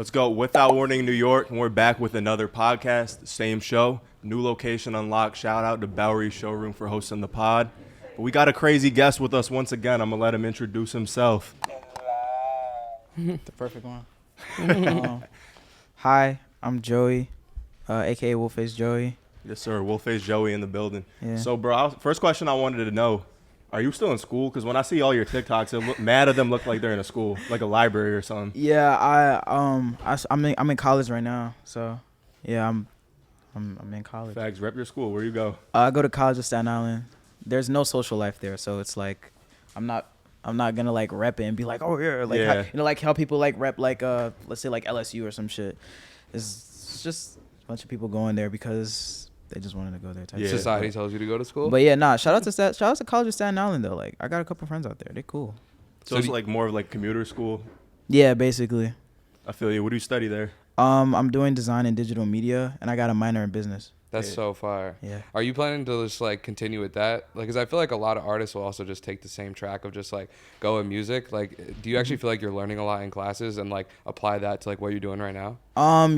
Let's go. Without Warning, New York, and we're back with another podcast, same show, new location unlocked. Shout out to Bowery Showroom for hosting the pod. But we got a crazy guest with us once again. I'm going to let him introduce himself. The perfect one. Hi, I'm Joey, a.k.a. Wolfacejoeyy. Yes, sir. Wolfacejoeyy in the building. Yeah. So, bro, first question I wanted to know, are you still in school? Because when I see all your TikToks, mad of them look like they're in a school, like a library or something. Yeah, I'm in college right now, so yeah, I'm in college. Facts. Rep your school. Where you go? I go to college in Staten Island. There's no social life there, so it's like I'm not gonna like rep it and be like, oh yeah, like Yeah. How, like how people like rep like let's say like LSU or some shit. It's just a bunch of people going there because they just wanted to go there. Yeah. Society tells you to go to school. But yeah, shout out to college of Staten Island though. Like I got a couple friends out there. They cool. So it's like more of like commuter school. Yeah, basically. I feel you. What do you study there? I'm doing design and digital media, and I got a minor in business. That's Yeah. so fire. Yeah. Are you planning to just like continue with that? Like, cause I feel like a lot of artists will also just take the same track of just like go in music. Like, do you actually feel like you're learning a lot in classes and like apply that to like what you're doing right now?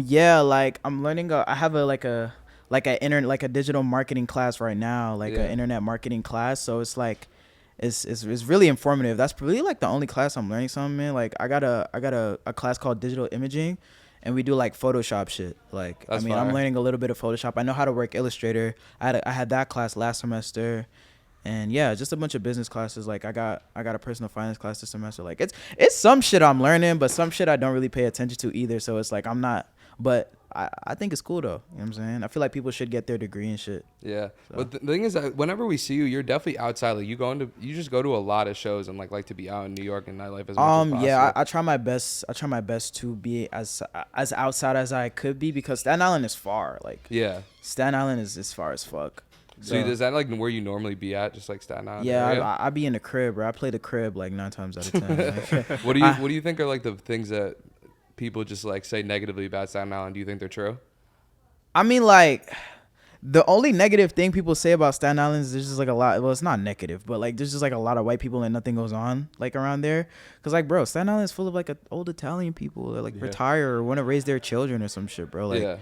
Yeah, like I'm learning. I have a digital marketing class right now, like Yeah. an internet marketing class. So it's like, it's really informative. That's really like the only class I'm learning something in. Like I got a class called digital imaging, and we do like Photoshop shit. Like That's I'm fire. learning a little bit of Photoshop. I know how to work Illustrator. I had that class last semester. And yeah, just a bunch of business classes. Like I got a personal finance class this semester. Like it's some shit I'm learning, but some shit I don't really pay attention to either. So it's like I'm not. But I think it's cool though. You know what I'm saying? I feel like people should get their degree and shit. Yeah. So. But the thing is that whenever we see you, you're definitely outside. Like you just go to a lot of shows and like to be out in New York and nightlife as much as possible. Yeah, I try my best. I try my best to be as outside as I could be because Staten Island is far. Like Yeah. Staten Island is as far as fuck. So is that like where you normally be at, just like Staten Island? Yeah, area? I be in the crib, bro. I play the crib like 9 times out of 10. Like, What do you think are like the things that people just like say negatively about Staten Island? Do you think they're true? I mean, like, the only negative thing people say about Staten Island is there's just like a lot. Well, it's not negative, but like there's just like a lot of white people and nothing goes on like around there. Cause like, bro, Staten Island is full of like old Italian people that like retire or want to raise their children or some shit, bro. Like, Yeah.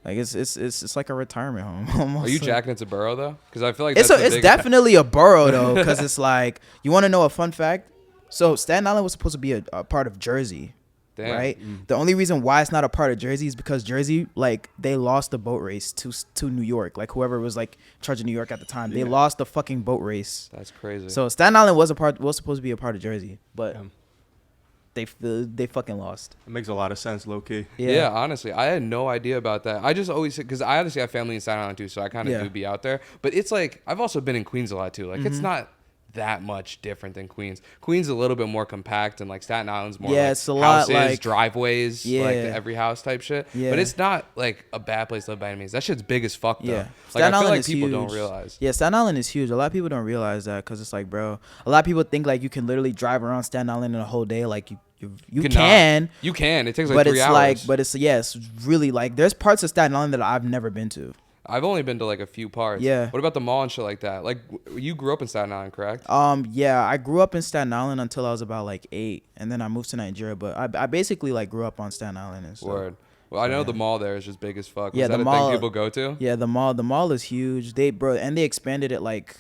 like it's like a retirement home almost. Are you jacking it's a borough though? Because I feel like It's that's the it's big- definitely a borough though, cause it's like you want to know a fun fact. So Staten Island was supposed to be a part of Jersey. Damn. Right. The only reason why it's not a part of Jersey is because Jersey, like, they lost the boat race to New York. Like, whoever was like in charge of New York at the time, they lost the fucking boat race. That's crazy. So Staten Island was supposed to be a part of Jersey, but they fucking lost. It makes a lot of sense, low key. Yeah, honestly, I had no idea about that. I just always, because I honestly have family in Staten Island too, so I kind of do be out there. But it's like I've also been in Queens a lot too. Like it's not that much different than Queens. Queens is a little bit more compact, and like Staten Island's more like it's a houses, lot like driveways, like the Yeah. every house type shit. Yeah. But it's not like a bad place to live by any means. That shit's big as fuck though. Yeah. Like Staten I feel Island like is people don't huge. realize. Yeah, Staten Island is huge. A lot of people don't realize that because it's like, bro, a lot of people think like you can literally drive around Staten Island in a whole day. Like you can. You can. It takes like But 3 it's hours. like, but it's really like there's parts of Staten Island that I've never been to. I've only been to like a few parts. Yeah. What about the mall and shit like that? Like you grew up in Staten Island, correct? Yeah, I grew up in Staten Island until I was about like 8, and then I moved to Nigeria. But I basically like grew up on Staten Island and stuff. Word. Well, I know the mall there is just big as fuck. Yeah, Was that the a mall- thing people go to? Yeah, the mall is huge. They expanded it like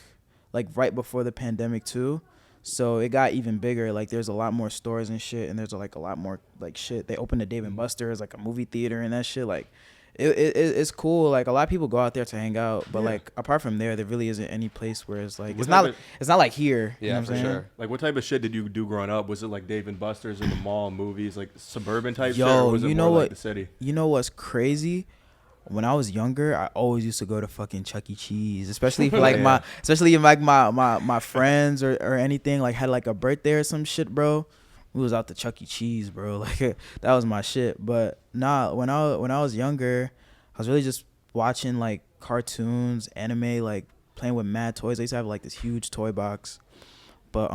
right before the pandemic too. So it got even bigger. Like there's a lot more stores and shit, and there's like a lot more like shit. They opened a Dave and Buster's, like a movie theater and that shit. Like it's cool. Like a lot of people go out there to hang out, but like apart from there really isn't any place where it's like it's not like here. Yeah, you know what for I'm saying? sure. Like, what type of shit did you do growing up? Was it like Dave and Buster's in the mall, movies, like suburban type shit? Or was it you more know like what? the city? You know what's crazy? When I was younger, I always used to go to fucking Chuck E. Cheese, especially if like my friends or anything like had like a birthday or some shit, bro. We was out to Chuck E. Cheese, bro. Like that was my shit. But nah, when I was younger, I was really just watching like cartoons, anime, like playing with mad toys. I used to have like this huge toy box. But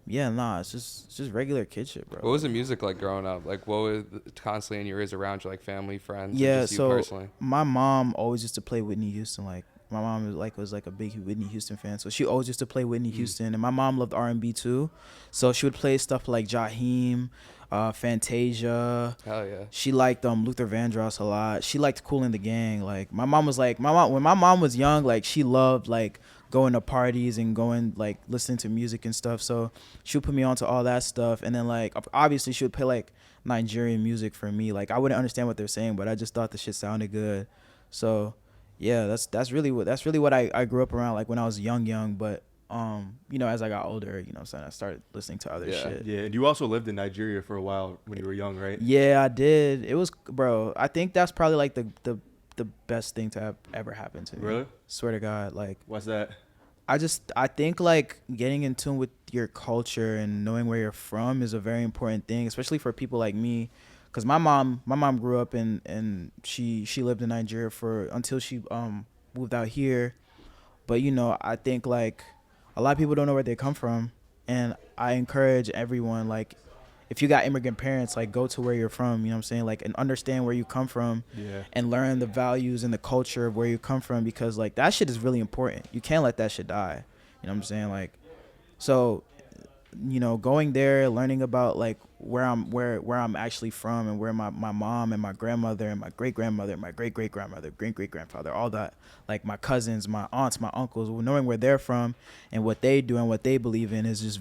it's just regular kid shit, bro. What was the music like growing up? Like, what was constantly in your ears around you, like family, friends? or Yeah, just you so personally? my mom always used to play Whitney Houston like My mom was like a big Whitney Houston fan, so she always used to play Whitney Houston. And my mom loved R&B too, so she would play stuff like Jaheim, Fantasia. Hell yeah. She liked Luther Vandross a lot. She liked Kool and the Gang. Like my mom when my mom was young, like she loved like going to parties and going like listening to music and stuff. So she would put me onto all that stuff, and then like obviously she would play like Nigerian music for me. Like I wouldn't understand what they're saying, but I just thought the shit sounded good. So yeah, that's really what I grew up around, like when I was young. But you know, as I got older, you know what I'm saying, I started listening to other shit. Yeah, and you also lived in Nigeria for a while when you were young, right? Yeah, I did. It was, bro, I think that's probably like the best thing to have ever happened to me. Really? Swear to God. Like, What's that? I think like getting in tune with your culture and knowing where you're from is a very important thing, especially for people like me. Cause my mom grew up and she lived in Nigeria until she moved out here. But you know, I think like a lot of people don't know where they come from, and I encourage everyone, like, if you got immigrant parents, like, go to where you're from, you know what I'm saying, like, and understand where you come from, and learn the values and the culture of where you come from, because like that shit is really important. You can't let that shit die, you know what I'm saying? Like, so, you know, going there, learning about like where I'm actually from, and where my mom and my grandmother and my great grandmother, my great great grandmother, great great grandfather, all that, like my cousins, my aunts, my uncles, knowing where they're from and what they do and what they believe in is just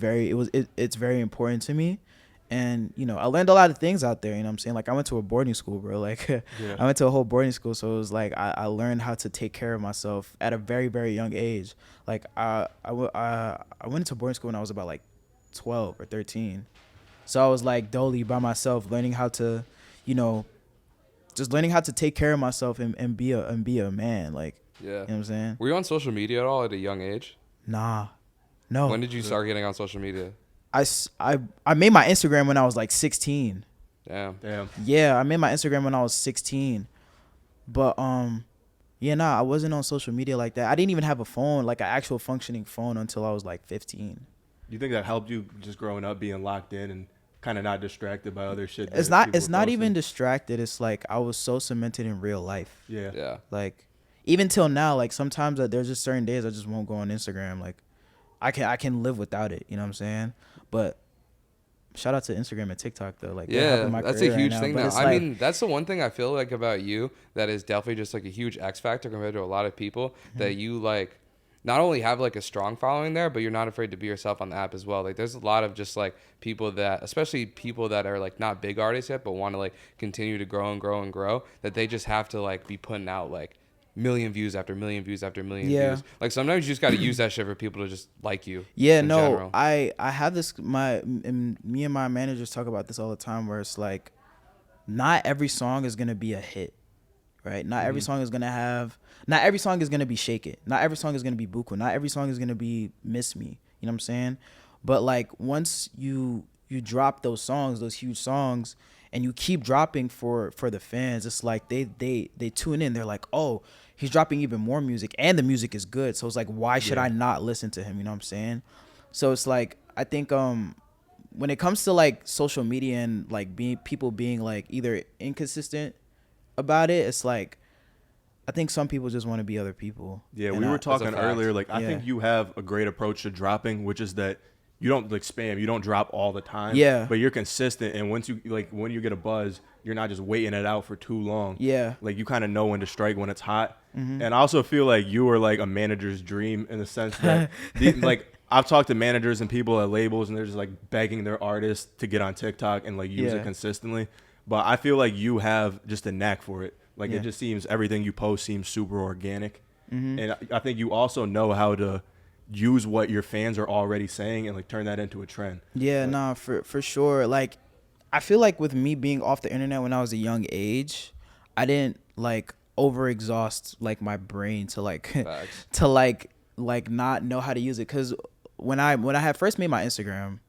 it's very important to me. And you know, I learned a lot of things out there, you know what I'm saying? Like, I went to a boarding school, bro. Like, I went to a whole boarding school, so it was like I learned how to take care of myself at a very very young age. Like, I went into boarding school when I was about like 12 or 13. So I was like dully by myself, learning how to, you know, just learning how to take care of myself and be a man. Like, you know what I'm saying? Were you on social media at all at a young age? Nah, no. When did you start getting on social media? I made my Instagram when I was like 16. Damn. Yeah, I made my Instagram when I was 16. But yeah, nah, I wasn't on social media like that. I didn't even have a phone, like an actual functioning phone, until I was like 15. You think that helped you just growing up, being locked in and kind of not distracted by other shit? It's not even distracted. It's like I was so cemented in real life. Yeah. Like, even till now, like sometimes there's just certain days I just won't go on Instagram. Like, I can live without it. You know what I'm saying? But shout out to Instagram and TikTok though. Like, yeah, that's a huge thing now. I mean, that's the one thing I feel like about you that is definitely just like a huge X factor compared to a lot of people, that you like not only have like a strong following there, but you're not afraid to be yourself on the app as well. Like, there's a lot of just like people that, especially people that are like not big artists yet, but want to like continue to grow and grow and grow, that they just have to like be putting out like million views after million views after million views. Like, sometimes you just got to use that shit for people to just like you. Yeah, no, general. I have this, me and my managers talk about this all the time, where it's like, not every song is going to be a hit, right? Not every song is going to be Shake It. Not every song is going to be Buku. Not every song is going to be Miss Me. You know what I'm saying? But like, once you drop those songs, those huge songs, and you keep dropping for the fans, it's like they tune in. They're like, oh, he's dropping even more music, and the music is good. So it's like, why should I not listen to him? You know what I'm saying? So it's like, I think when it comes to like social media and like people being like either inconsistent about it, it's like, I think some people just want to be other people. Yeah, and we were talking earlier. Like, I Yeah. think you have a great approach to dropping, which is that you don't like spam. You don't drop all the time. Yeah. But you're consistent, and once you like, when you get a buzz, you're not just waiting it out for too long. Yeah. Like, you kind of know when to strike when it's hot. And I also feel like you are like a manager's dream in the sense that like, I've talked to managers and people at labels, and they're just like begging their artists to get on TikTok and like use it consistently. But I feel like you have just a knack for it. Like, it just seems, everything you post seems super organic. And I think you also know how to use what your fans are already saying and like turn that into a trend. Yeah, Like, nah, for sure. Like, I feel like with me being off the internet when I was a young age, I didn't like overexhaust like my brain to like to like not know how to use it. Cause when I had first made my Instagram,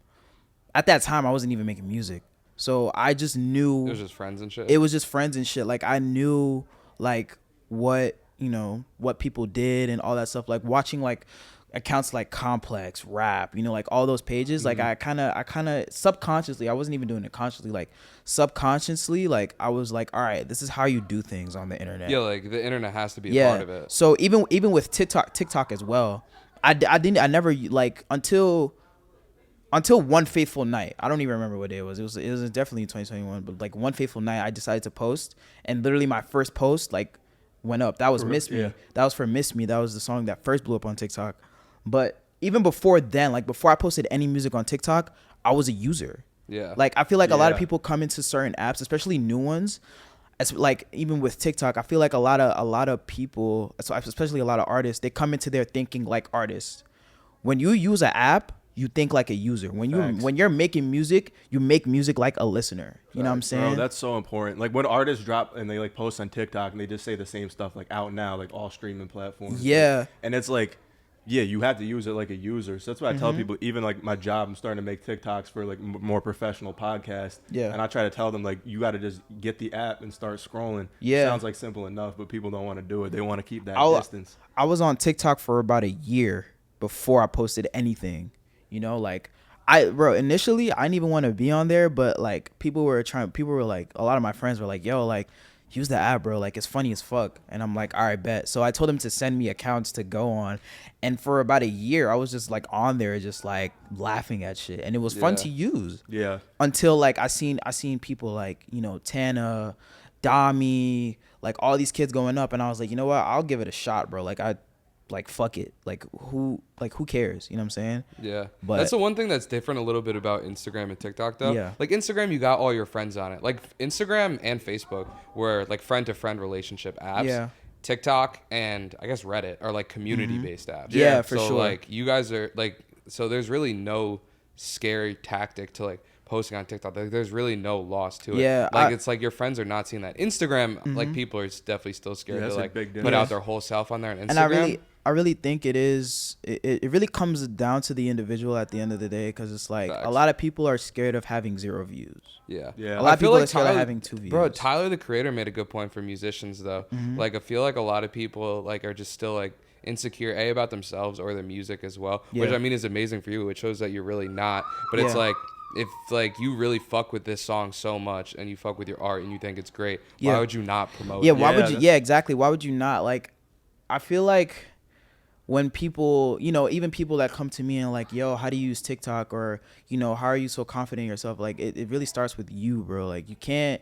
at that time I wasn't even making music. So I just knew It was just friends and shit. It was just friends and shit. Like, I knew like what, you know, what people did and all that stuff. Like, watching like accounts like Complex, Rap, you know, like all those pages, like I kind of subconsciously, I wasn't even doing it consciously, like subconsciously, like I was like, all right, this is how you do things on the internet. Yeah, like the internet has to be a part of it. So even with TikTok as well, I never like until one fateful night. I don't even remember what day it was. It was definitely 2021, but like one fateful night, I decided to post, and literally my first post like went up. That was Miss Me. Yeah. That was for Miss Me. That was the song that first blew up on TikTok. But even before then, like before I posted any music on TikTok, I was a user. Yeah. Like I feel like a lot of people come into certain apps, especially new ones. As like even with TikTok, I feel like a lot of people, especially a lot of artists, they come into there thinking like artists. When you use an app, you think like a user. When you're making music, you make music like a listener. You know what I'm saying? Bro, that's so important. Like when artists drop and they like post on TikTok and they just say the same stuff like out now, like all streaming platforms. Yeah. And it's like, yeah, you have to use it like a user. So that's why I tell people, even like my job, I'm starting to make TikToks for like more professional podcasts. Yeah. And I try to tell them like, you got to just get the app and start scrolling. Yeah. Sounds like simple enough, but people don't want to do it. They want to keep that distance. I was on TikTok for about a year before I posted anything. You know, like initially I didn't even want to be on there, but like people were like, a lot of my friends were like, yo, like use the app, bro, like it's funny as fuck. And I'm like, all right, bet. So I told them to send me accounts to go on, and for about a year I was just like on there just like laughing at shit, and it was fun to use. Yeah. Until like I seen people like, you know, Tana, Dami, like all these kids going up, and I was like, you know what, I'll give it a shot, bro. Like fuck it, like who cares, you know what I'm saying? Yeah, but that's the one thing that's different a little bit about Instagram and TikTok though. Yeah, like Instagram, you got all your friends on it. Like Instagram and Facebook were like friend to friend relationship apps. Yeah. TikTok and I guess Reddit are like community based apps. Yeah, for so, sure. Like you guys are like, so there's really no scary tactic to like posting on TikTok. Like, there's really no loss to it. Yeah, like it's like your friends are not seeing that. Instagram, like people are definitely still scared to like put out their whole self on there on Instagram. And I really think it really comes down to the individual at the end of the day, because it's like a lot of people are scared of having 0 views. Yeah. A lot of people are scared of having 2 views. Bro, Tyler the Creator made a good point for musicians though. Like I feel like a lot of people like are just still like insecure about themselves or their music as well, which I mean is amazing for you. It shows that you're really not. But it's like, if like you really fuck with this song so much and you fuck with your art and you think it's great, why would you not promote it? Why would you? Yeah, exactly. Why would you not? Like, I feel like when people, you know, even people that come to me and like, yo, how do you use TikTok, or, you know, how are you so confident in yourself? Like, it really starts with you, bro. Like, you can't,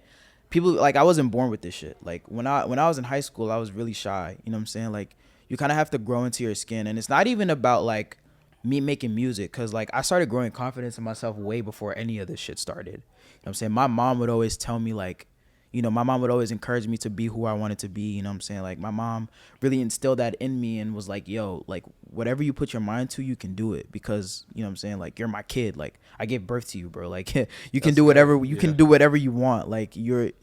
people, like, I wasn't born with this shit. Like, when I was in high school, I was really shy. You know what I'm saying? Like, you kind of have to grow into your skin. And it's not even about like me making music, because like I started growing confidence in myself way before any of this shit started. You know what I'm saying? My mom would always tell me like, you know, my mom would always encourage me to be who I wanted to be. You know what I'm saying? Like, my mom really instilled that in me and was like, yo, like, whatever you put your mind to, you can do it, because, you know what I'm saying? Like, you're my kid. Like, I gave birth to you, bro. Like, you can do whatever, you can do whatever you want. Like, you're him.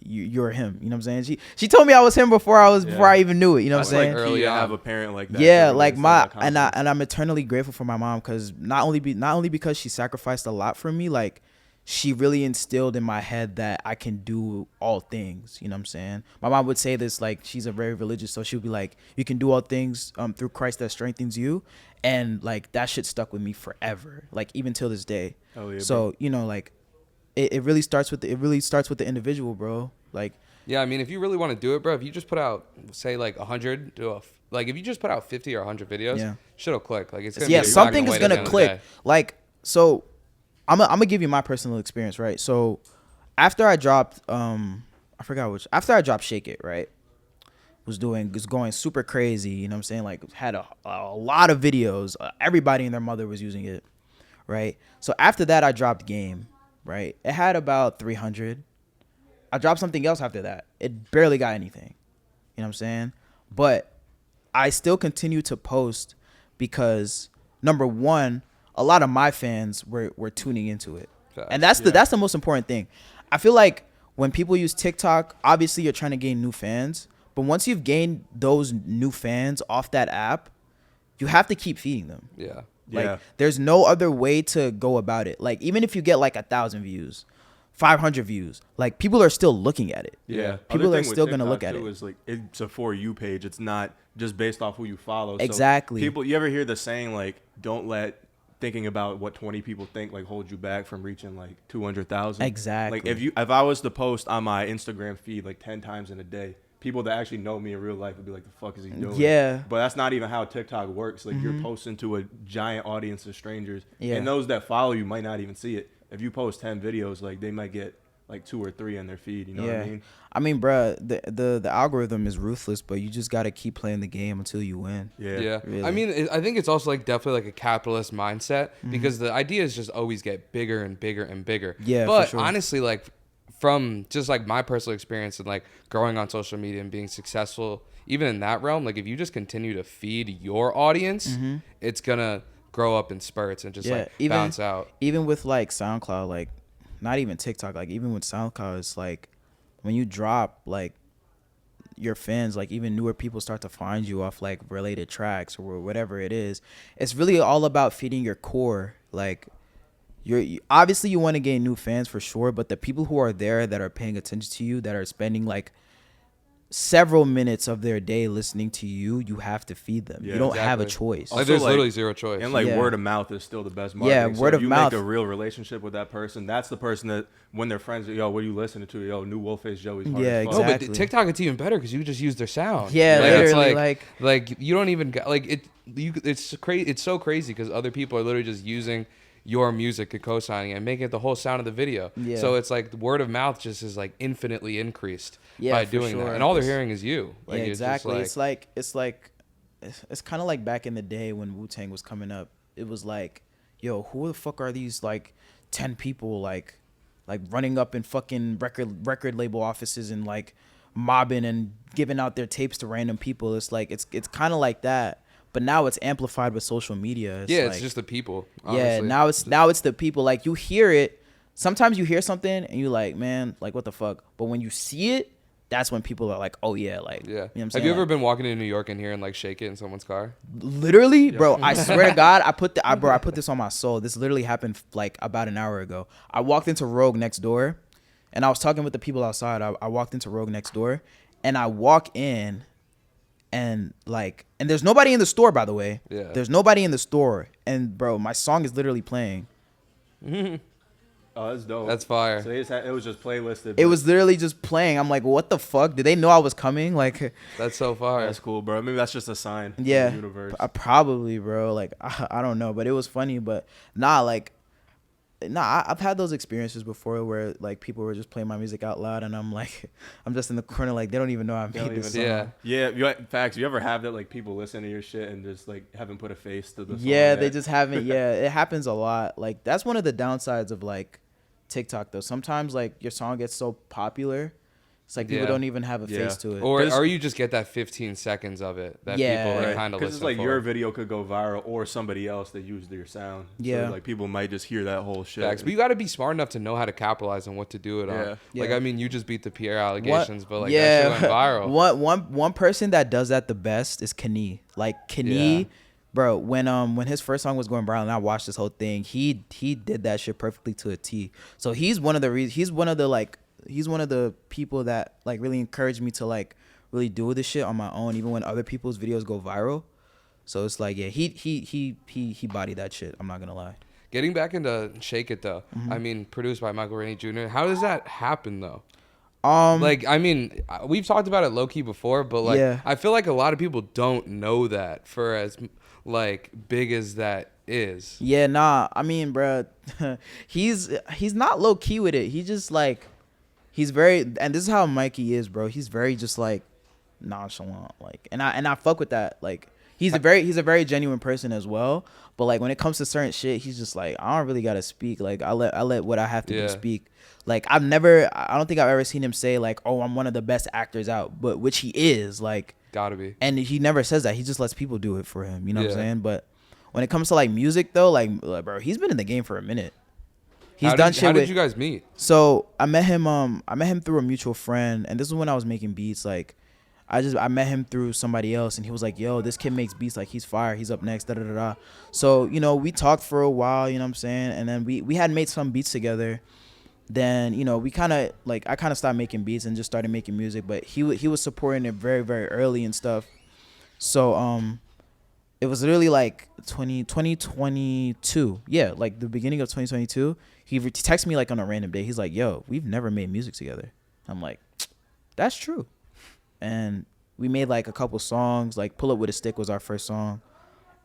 You know what I'm saying? She told me I was him before I even knew it. You know what I'm saying? Like early to have a parent like that. Yeah, like and I'm eternally grateful for my mom, because not only because she sacrificed a lot for me, like, she really instilled in my head that I can do all things. You know what I'm saying? My mom would say this, like, she's a very religious, so she would be like, you can do all things through Christ that strengthens you. And like, that shit stuck with me forever, like, even till this day. Oh, yeah, so, bro. You know, like, it really starts with the individual, bro. Like, yeah, I mean, if you really want to do it, bro, if you just put out, say, like 100 to like, if you just put out 50 or 100 videos, shit'll click. Like, it's gonna something is gonna click. Like, so I'm gonna give you my personal experience, right? So after I dropped after I dropped Shake It, right, was going super crazy, you know what I'm saying? Like, had a lot of videos, everybody and their mother was using it, right? So after that, I dropped Game, right? It had about 300. I dropped something else after that. It barely got anything, you know what I'm saying? But I still continue to post because, number one, a lot of my fans were tuning into it. And that's the most important thing. I feel like when people use TikTok, obviously you're trying to gain new fans, but once you've gained those new fans off that app, you have to keep feeding them. Like, there's no other way to go about it. Like, even if you get like 1,000 views, 500 views. Like, people are still looking at it. Yeah. People Other are thing still with going to look TikTok, at too, it. is like it's a For You page. It's not just based off who you follow. Exactly. So people, you ever hear the saying like, don't let thinking about what 20 people think like hold you back from reaching like 200,000. Exactly. Like if I was to post on my Instagram feed like 10 times in a day, people that actually know me in real life would be like, the fuck is he doing? Yeah. But that's not even how TikTok works. Like you're posting to a giant audience of strangers, Yeah. and those that follow you might not even see it. If you post 10 videos, like they might get like 2 or 3 in their feed. You know what I mean? I mean, bruh, the algorithm is ruthless, but you just got to keep playing the game until you win. Yeah. Really. I mean, I think it's also like definitely like a capitalist mindset because the ideas just always get bigger and bigger and bigger. Yeah, but for sure. honestly, like from just like my personal experience and like growing on social media and being successful, even in that realm, like if you just continue to feed your audience, it's gonna grow up in spurts and just like bounce out. Even with like SoundCloud, like not even TikTok, like even with SoundCloud, it's like when you drop, like your fans, like even newer people start to find you off like related tracks or whatever it is. It's really all about feeding your core. Like obviously you want to gain new fans for sure, but the people who are there that are paying attention to you, that are spending like several minutes of their day listening to you, you have to feed them. Yeah, you don't have a exactly. choice. Like, there's like- literally zero choice. And like Yeah. word of mouth is still the best marketing. Yeah, word so of if you mouth. make a real relationship with that person, that's the person that when their friends, yo, what are you listening to? Yo, new Wolfacejoey's hard Yeah, as fuck. No, exactly. but TikTok it's even better because you just use their sound. Yeah, like, it's literally, like you don't even got, like it. It's crazy. It's so crazy because other people are literally just using your music and co-signing and making it the whole sound of the video. Yeah. So it's like word of mouth just is like infinitely increased Yeah, by for doing sure. that, and all they're hearing is you. Like, Yeah, it's just exactly. It's kind of like back in the day when Wu-Tang was coming up. It was like, yo, who the fuck are these like 10 people like running up in fucking record label offices and like mobbing and giving out their tapes to random people. It's like it's kind of like that, but now it's amplified with social media. It's it's like, just the people. yeah, Honestly. now it's the people. Like you hear it. Sometimes you hear something and you like, man, like what the fuck? But when you see it, that's when people are like, oh yeah, like, Yeah. You know what I'm Have saying? you ever Like, been walking in New York and hearing like Shake It in someone's car? literally, bro, I swear to God, I put this on my soul. This literally happened like about an hour ago. I walked into Rogue next door and I was talking with the people outside. I walked into Rogue next door and I walk in and there's nobody in the store, by the way. Yeah. There's nobody in the store. And bro, my song is literally playing. Oh, that's dope. That's fire. So it was just playlisted. It was literally just playing. I'm like, what the fuck? Did they know I was coming? Like, That's so fire. That's cool, bro. Maybe that's just a sign. yeah, From the universe. probably, bro. Like, I don't know, but it was funny. But I've had those experiences before where like people were just playing my music out loud, and I'm like, I'm just in the corner, like they don't even know I They don't made this even song. Yeah. Yeah, facts. You ever have that like people listen to your shit and just like haven't put a face to the song Yeah, they yet? just haven't. Yeah, it happens a lot. Like that's one of the downsides of like TikTok though. Sometimes like your song gets so popular, it's like people Yeah. don't even have a Yeah. face to it. Or you just get that 15 seconds of it that Yeah. people Right. are kind of Because listening it's like for. your video could go viral or somebody else that used your sound. Yeah. So, like people might just hear that whole shit. Facts. But you got to be smart enough to know how to capitalize on what to do it on. Yeah. Like, Yeah. I mean, you just beat the Pierre allegations, but like yeah, that shit went viral. One person that does that the best is Kenny. Like Kenny, Yeah. bro. When his first song was going viral, and I watched this whole thing, he did that shit perfectly to a T. So he's one of the people that like really encouraged me to like really do this shit on my own, even when other people's videos go viral. So it's like, yeah, he bodied that shit. I'm not gonna lie. Getting back into Shake It though, I mean, produced by Michael Rainey Jr. How does that happen though? Like, I mean, we've talked about it low key before, but like, Yeah. I feel like a lot of people don't know that for as like big as that is. Yeah, nah. I mean, bruh, he's not low key with it. He just like, he's very, and this is how Mikey is, bro. He's very just like nonchalant, like, and I fuck with that. Like, he's a very genuine person as well. But like when it comes to certain shit, he's just like, I don't really gotta speak. Like I let what I have to do Yeah. speak. Like I don't think I've ever seen him say like, oh, I'm one of the best actors out, but which he is, like. Gotta be. And he never says that. He just lets people do it for him. You know what I'm Yeah. saying? But when it comes to like music though, like bro, he's been in the game for a minute. He's How done did, shit How with. did you guys meet? So I met him through a mutual friend, and this is when I was making beats. Like, I met him through somebody else, and he was like, "Yo, this kid makes beats. Like, he's fire. He's up next." Da da da da. So we talked for a while. You know what I'm saying? And then we had made some beats together, then we kind of like, I kind of stopped making beats and just started making music. But he was supporting it very, very early and stuff. So it was literally like 2022. Yeah, like the beginning of 2022. He texted me like on a random day. He's like, "Yo, we've never made music together." I'm like, "That's true." And we made like a couple songs. Like "Pull Up With a Stick" was our first song,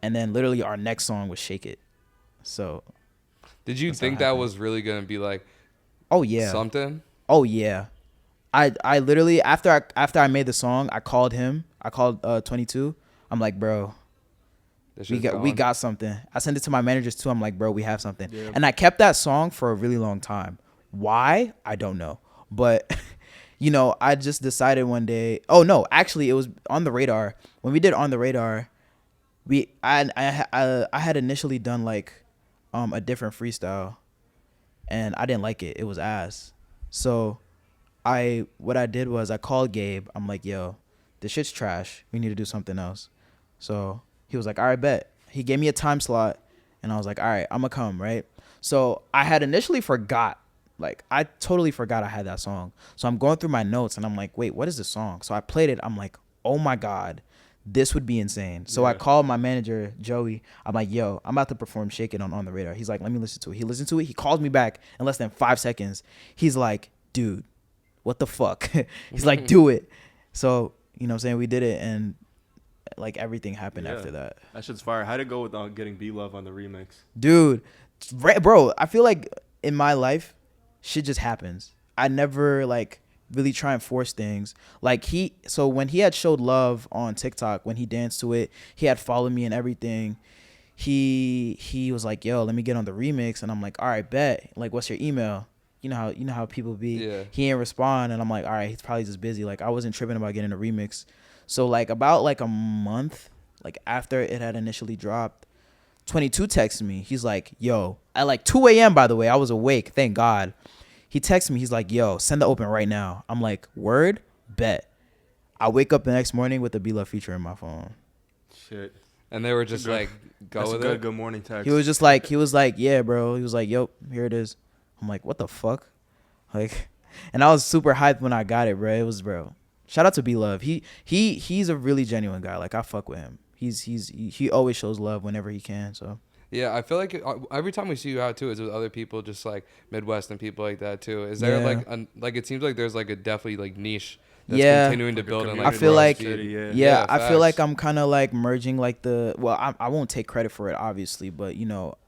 and then literally our next song was "Shake It." So, did you think that was really gonna be like? Oh yeah. Something? Oh yeah. I literally after I made the song, I called him. I called 22. I'm like, "Bro, we got something." I sent it to my managers too. I'm like, "Bro, we have something." Yeah. And I kept that song for a really long time. Why? I don't know. But I just decided one day. Oh no, actually it was On the Radar. When we did On the Radar, I had initially done like a different freestyle, and I didn't like it. It was ass. So what I did was I called Gabe. I'm like, "Yo, this shit's trash. We need to do something else." So he was like, "All right, bet." He gave me a time slot, and I was like, "All right, I'm gonna come." Right. So I had initially forgot. Like, I totally forgot I had that song. So I'm going through my notes, and I'm like, "Wait, what is this song?" So I played it. I'm like, "Oh my God, this would be insane." So I called my manager, Joey. I'm like, "Yo, I'm about to perform Shake It on the Radar." He's like, "Let me listen to it." He listened to it. He calls me back in less than 5 seconds. He's like, "Dude, what the fuck?" He's like, "Do it." So, what I'm saying? We did it, and like everything happened after that. That shit's fire. How'd it go with getting B-Love on the remix? Dude, bro, I feel like in my life, shit just happens. I never like really try and force things. Like so when he had showed love on TikTok, when he danced to it, he had followed me and everything. He was like, "Yo, let me get on the remix," and I'm like, "All right, bet. Like, what's your email?" You know how people be. Yeah. He didn't respond, and I'm like, "All right, he's probably just busy." Like, I wasn't tripping about getting a remix. So like about like a month like after it had initially dropped, 22 texted me. He's like, "Yo," at like 2 a.m. by the way, I was awake, thank God. He texted me. He's like, "Yo, send the open right now." I'm like, "Word? Bet." I wake up the next morning with the B-Love feature in my phone. Shit. And they were just like, "Go with it." Good morning text. He was like, "Yeah, bro." He was like, "Yo, here it is." I'm like, "What the fuck?" Like, and I was super hyped when I got it, bro. It was, bro. Shout out to B-Love. He's a really genuine guy. Like, I fuck with him. He always shows love whenever he can. So. Yeah, I feel like every time we see you out too, is with other people, just like Midwest and people like that too. Is there like it seems like there's like a definitely like niche that's continuing to build. And like I feel like I feel like I'm kind of like merging like I won't take credit for it obviously, but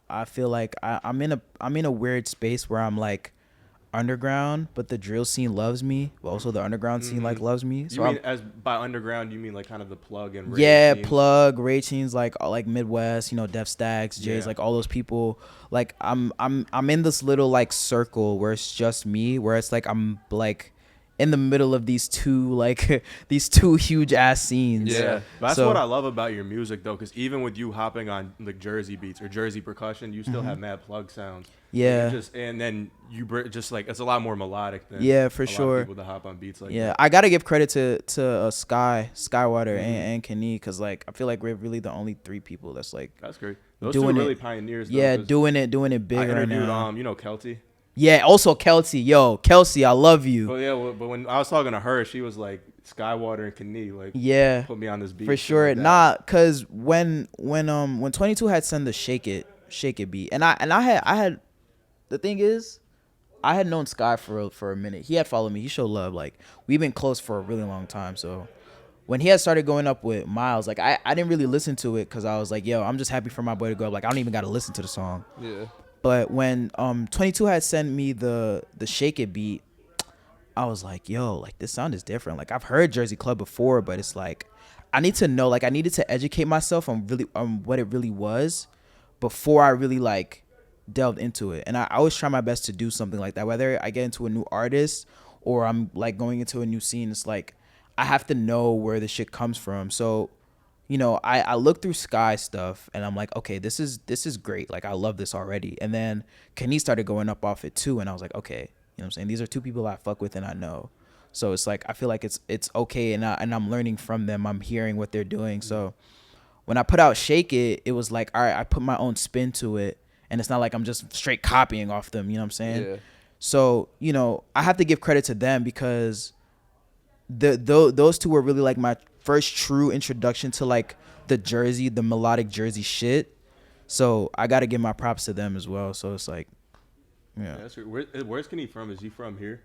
I feel like I'm in a weird space where I'm like underground, but the drill scene loves me, but also the underground scene like loves me. So you mean as by underground you mean like kind of the plug and Raid plug Raid scenes like Midwest, Def Stacks, J's, like all those people. Like I'm in this little like circle where it's just me, where it's like I'm like in the middle of these two huge ass scenes. Yeah, that's what I love about your music though, because even with you hopping on like Jersey beats or Jersey percussion, you still have mad plug sounds. Yeah, like and then you just like it's a lot more melodic than for sure. Lot of people that hop on beats like that. that. I gotta give credit to Skywater and Kenny, because like I feel like we're really the only three people that's like great. Those two are really pioneers. Though, yeah, doing it big right now. I interviewed Kelty. Yeah, also Kelsey. Yo, Kelsey, I love you. But when I was talking to her, she was like Skywater and Kenny, like put me on this beat for sure. Like cause when 22 had sent the Shake It beat, and I had the thing is, I had known Sky for a minute. He had followed me. He showed love. Like we've been close for a really long time. So when he had started going up with Miles, like I didn't really listen to it because I was like, yo, I'm just happy for my boy to go up. Like I don't even got to listen to the song. Yeah. But when 22 had sent me the Shake It beat, I was like, yo, like this sound is different. Like I've heard Jersey Club before, but it's like I need to know, like I needed to educate myself on what it really was before I really like delved into it. And I always try my best to do something like that, whether I get into a new artist or I'm like going into a new scene. It's like I have to know where the shit comes from. So I look through Sky stuff and I'm like, okay, this is great. Like I love this already. And then Kenny started going up off it too, and I was like, okay, what I'm saying, these are two people I fuck with and I know. So it's like I feel like it's okay, and I'm learning from them. I'm hearing what they're doing. So when I put out Shake It, it was like, all right, I put my own spin to it, and it's not like I'm just straight copying off them. You know what I'm saying? Yeah. So, you know, I have to give credit to them because those two were really like my first true introduction to like the melodic Jersey shit. So I got to give my props to them as well. So it's like, yeah. That's where's Kenny from? Is he from here?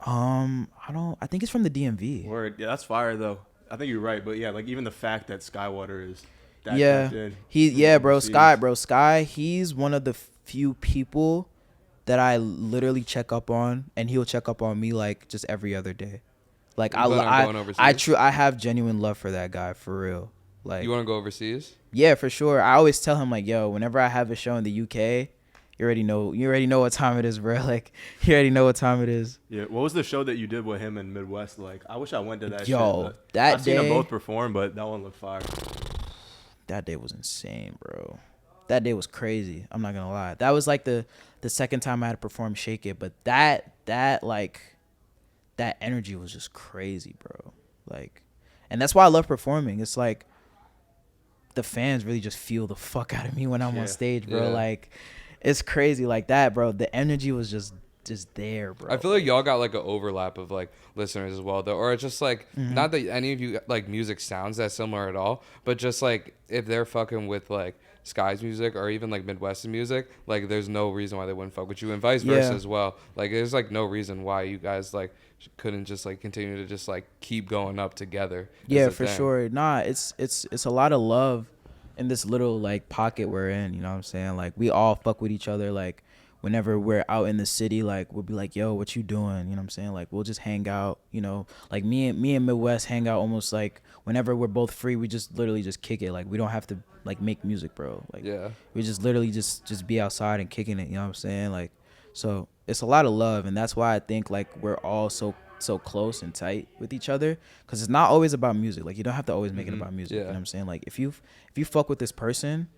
I think it's from the DMV. Word. Yeah, that's fire though. I think you're right, but yeah, like even the fact that Skywater is that Yeah. bro. Sky, he's one of the few people that I literally check up on, and he'll check up on me like just every other day. Like You plan on going overseas? I have genuine love for that guy, for real. Like, You want to go overseas? yeah, for sure. I always tell him like, yo, whenever I have a show in the UK, you already know what time it is, bro. Like, you already know what time it is. Yeah, what was the show that you did with him in Midwest like? I wish I went to that. Yo, shit, that I've seen them day- both perform, but that one looked fire. That day was insane, bro. That day was crazy. I'm not gonna lie. That was like the second time I had to perform Shake It, but that energy was just crazy, bro. Like, and that's why I love performing. It's like the fans really just feel the fuck out of me when I'm on stage, bro. Yeah. Like, it's crazy like that, bro. The energy was just there, bro. I feel like y'all got like an overlap of like listeners as well, though, or it's just like not that any of you like music sounds that similar at all, but just like if they're fucking with like Sky's music or even like Midwestern music, like there's no reason why they wouldn't fuck with you, and vice versa as well. Like there's like no reason why you guys like couldn't just like continue to just like keep going up together. Yeah, for sure. Nah, it's a lot of love in this little like pocket we're in, you know what I'm saying? Like we all fuck with each other. Like whenever we're out in the city, like we'll be like, yo, what you doing? You know what I'm saying? Like we'll just hang out, you know, like me and Midwest hang out almost like whenever we're both free, we just literally just kick it. Like we don't have to like make music, bro. Like we just literally just be outside and kicking it, you know what I'm saying? Like, so it's a lot of love, and that's why I think like we're all so close and tight with each other, because it's not always about music. Like you don't have to always make it about music. You know what I'm saying? Like if you fuck with this person,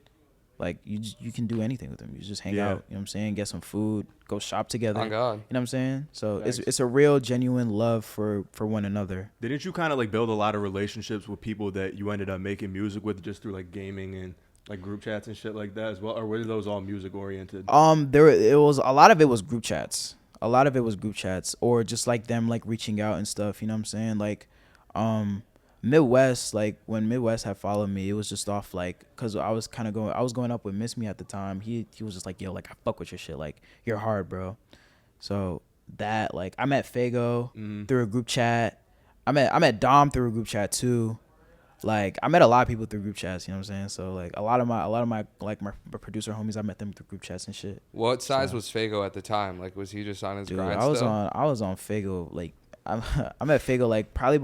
like you can do anything with them. You just hang out, you know what I'm saying? Get some food, go shop together. Oh God. You know what I'm saying? So Thanks. it's a real genuine love for one another. Didn't you kind of like build a lot of relationships with people that you ended up making music with just through like gaming and like group chats and shit like that as well, or were those all music oriented? It was a lot of it was group chats. A lot of it was group chats, or just like them like reaching out and stuff. You know what I'm saying? Like, Midwest, like when Midwest had followed me, it was just off like, cause I was going up with Miss Me at the time. He was just like, yo, like I fuck with your shit, like you're hard, bro. So that like I met Fago through a group chat. I met Dom through a group chat too. Like I met a lot of people through group chats, you know what I'm saying? So like a lot of my like my producer homies, I met them through group chats and shit. What size was Fago at the time? Like was he just on his grind? I was on Fago like I met Fago like probably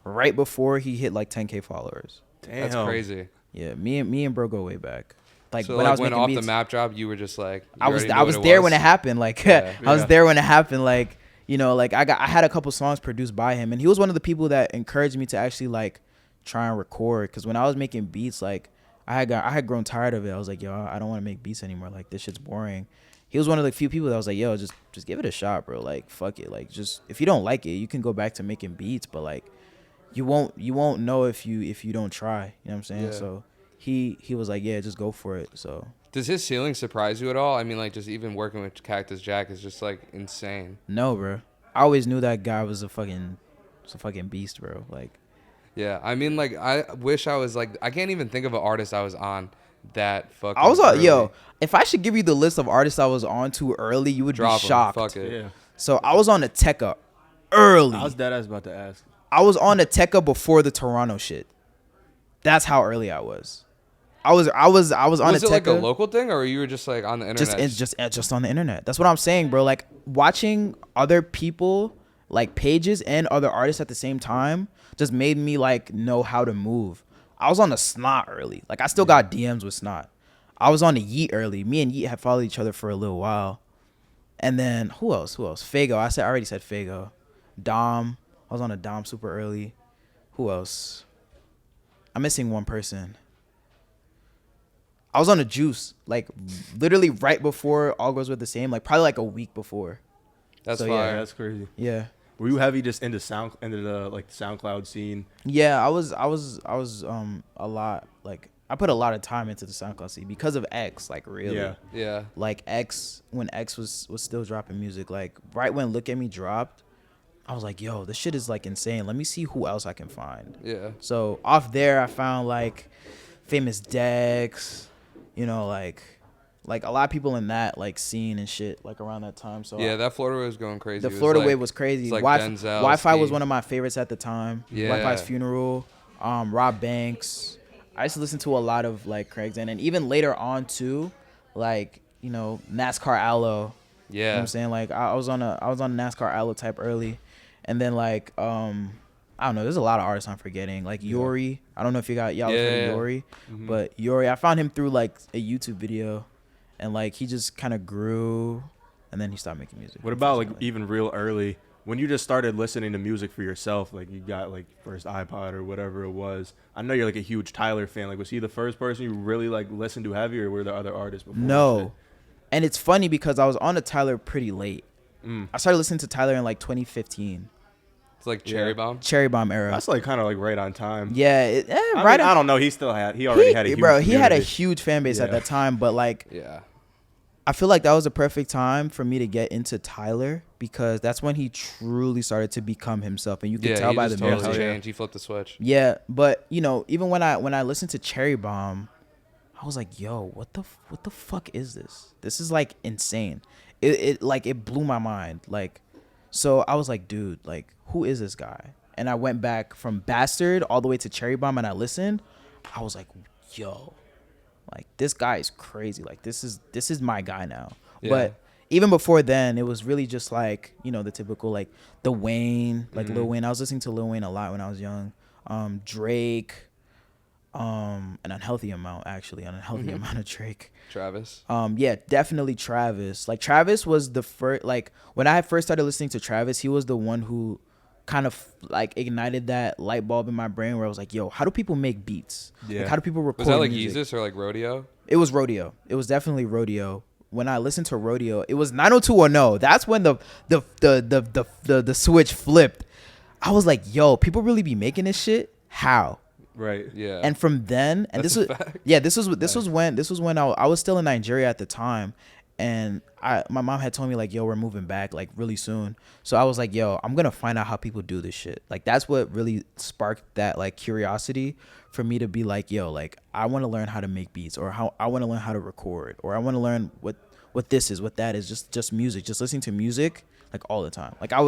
right before he hit like 10K followers. Damn, That's crazy. Yeah, me and bro go way back. Like So when like I was when making off beats, the map drop, you were just like I was there when it happened. Like I was there when it happened. Like, you know, like I had a couple songs produced by him, and he was one of the people that encouraged me to actually like try and record. Because when I was making beats, like I had grown tired of it. I was like, yo, I don't want to make beats anymore. Like this shit's boring. He was one of the few people that was like, yo, just give it a shot, bro. Like fuck it. Like just if you don't like it, you can go back to making beats, but like you won't know if you don't try. You know what I'm saying? Yeah. So he was like, yeah, just go for it. So Does his ceiling surprise you at all? I mean, like just even working with Cactus Jack is just like insane. no, bro. I always knew that guy was a fucking beast, bro. Like, Yeah, I mean, like I wish I was like I can't even think of an artist I was on that fucking. I was on, early. yo, if I should give you the list of artists I was on too early, you would Drop be 'em, shocked. Fuck it. Yeah, So I was on the Tekka early. I was dead ass about to ask. I was on the Tekka before the Toronto shit. That's how early I was. I was on Was the it like a Tekka local thing, or you were just like on the internet? just on the internet. That's what I'm saying, bro. Like watching other people like pages and other artists at the same time just made me like know how to move. I was on the Snot early. Like I still got DMs with Snot. I was on the Yeet early. Me and Yeet had followed each other for a little while. And then who else? Fago. I already said Fago. Dom. I was on a Dom super early. Who else? I'm missing one person. I was on a Juice, like literally right before All Girls Were the Same, like probably like a week before. That's so, fire. Yeah, that's crazy. Yeah. Were you heavy just into the like SoundCloud scene? Yeah, I was a lot. Like I put a lot of time into the SoundCloud scene because of X. Like really, Yeah. like when X was still dropping music. Like right when Look at Me dropped, I was like, yo, this shit is like insane. Let me see who else I can find. Yeah. So off there, I found like Famous Dex, you know, like a lot of people in that like scene and shit like around that time. So Yeah, that Florida wave was going crazy. the Florida wave was crazy. It's like Wi-Fi was one of my favorites at the time. Yeah. Wi-Fi's Funeral, Rob Banks. I used to listen to a lot of like Craig's and even later on too, like, you know, NASCAR Aloe. Yeah. You know what I'm saying? Like I was on NASCAR Aloe type early. And then like I don't know, there's a lot of artists I'm forgetting. Like Yori. I don't know if y'all heard of Yori. Mm-hmm. But Yori, I found him through like a YouTube video and like he just kind of grew and then he stopped making music. What about like even real early when you just started listening to music for yourself? Like you got like first iPod or whatever it was. I know you're like a huge Tyler fan. Like was he the first person you really like listened to heavy, or were there other artists before? No. And it's funny because I was on to Tyler pretty late. I started listening to Tyler in like 2015. It's like Cherry Bomb. Cherry Bomb era. That's like kind of like right on time. Yeah, I right. mean, I don't know. He already had a huge he had a community. huge fan base at that time, but like Yeah. I feel like that was a perfect time for me to get into Tyler because that's when he truly started to become himself, and you can tell by the totally music. changed. He flipped the switch. Yeah, but you know, even when I listened to Cherry Bomb, I was like, yo, what the fuck is this? This is like insane. It blew my mind. Like, so I was like, dude, like, who is this guy? And I went back from Bastard all the way to Cherry Bomb and I listened. I was like, yo, like this guy is crazy. Like this is my guy now. Yeah. But even before then, it was really just like, you know, the typical like the Wayne, like Lil Wayne. I was listening to Lil Wayne a lot when I was young. Drake, an unhealthy amount of Drake. Travis. Yeah, definitely Travis. Like Travis was the first, like when I first started listening to Travis, he was the one who kind of like ignited that light bulb in my brain where I was like, yo, how do people make beats? Yeah. Like how do people record Was that like music? Yeezus or like Rodeo? It was Rodeo. It was definitely Rodeo. When I listened to Rodeo, it was 90210. That's when the switch flipped. I was like, yo, people really be making this shit? How? Right. Yeah. And from then, and That's this a was fact. yeah, this was when I was still in Nigeria at the time, and my mom had told me like, yo, we're moving back like really soon. So I was like, yo, I'm gonna find out how people do this shit. Like that's what really sparked that like curiosity for me to be like, yo, like I want to learn how to make beats, or how I want to learn how to record, or I want to learn what this is, what that is, just music, just listening to music like all the time. Like I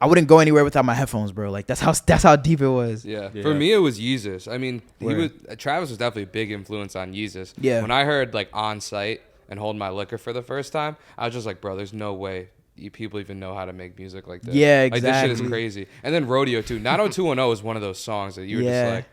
wouldn't go anywhere without my headphones, bro. Like that's how deep it was. Yeah. Yeah. For me, it was Yeezus. I mean, Word. Travis was definitely a big influence on Yeezus. Yeah. When I heard like On Site and Hold My Liquor for the first time, I was just like, bro, there's no way people even know how to make music like this. Yeah, Like this shit is exactly. crazy. And then Rodeo too. 90210 is one of those songs that you were Yeah. just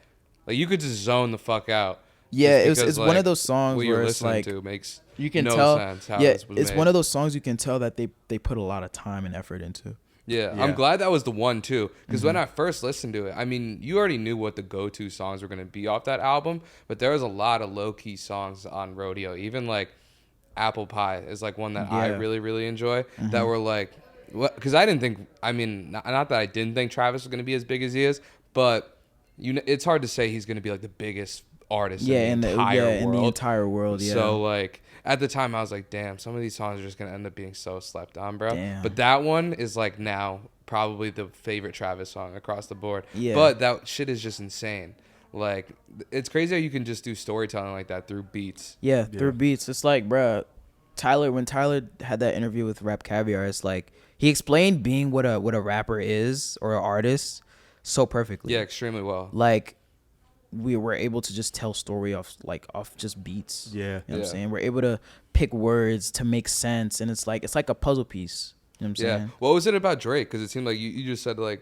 like you could just zone the fuck out. Yeah, just it's because, one of like, those songs what you're where it's listening like to makes you can no tell. sense how Yeah, this was it's made. one of those songs you can tell that they put a lot of time and effort into. Yeah, Yeah. I'm glad that was the one too, because when I first listened to it, I mean, you already knew what the go-to songs were gonna be off that album, but there was a lot of low-key songs on Rodeo. Even like Apple Pie is like one that I Yeah. really really enjoy. That were like, because I didn't think, I mean, not that I didn't think Travis was gonna be as big as he is, but it's hard to say he's gonna be like the biggest artist in the entire world. Yeah. So like at the time I was like, damn, some of these songs are just gonna end up being so slept on, bro. Damn. But that one is like now probably the favorite Travis song across the board. Yeah. But that shit is just insane. Like it's crazy how you can just do storytelling like that through beats. Yeah, through beats. It's like, bruh, when Tyler had that interview with Rap Caviar, it's like he explained being what a rapper is or an artist so perfectly. Yeah, extremely well. Like we were able to just tell story off just beats. Yeah. You know what I'm Yeah. saying? We're able to pick words to make sense, and it's like a puzzle piece. You know what I'm Yeah. saying? What was it about Drake? Because it seemed like you just said like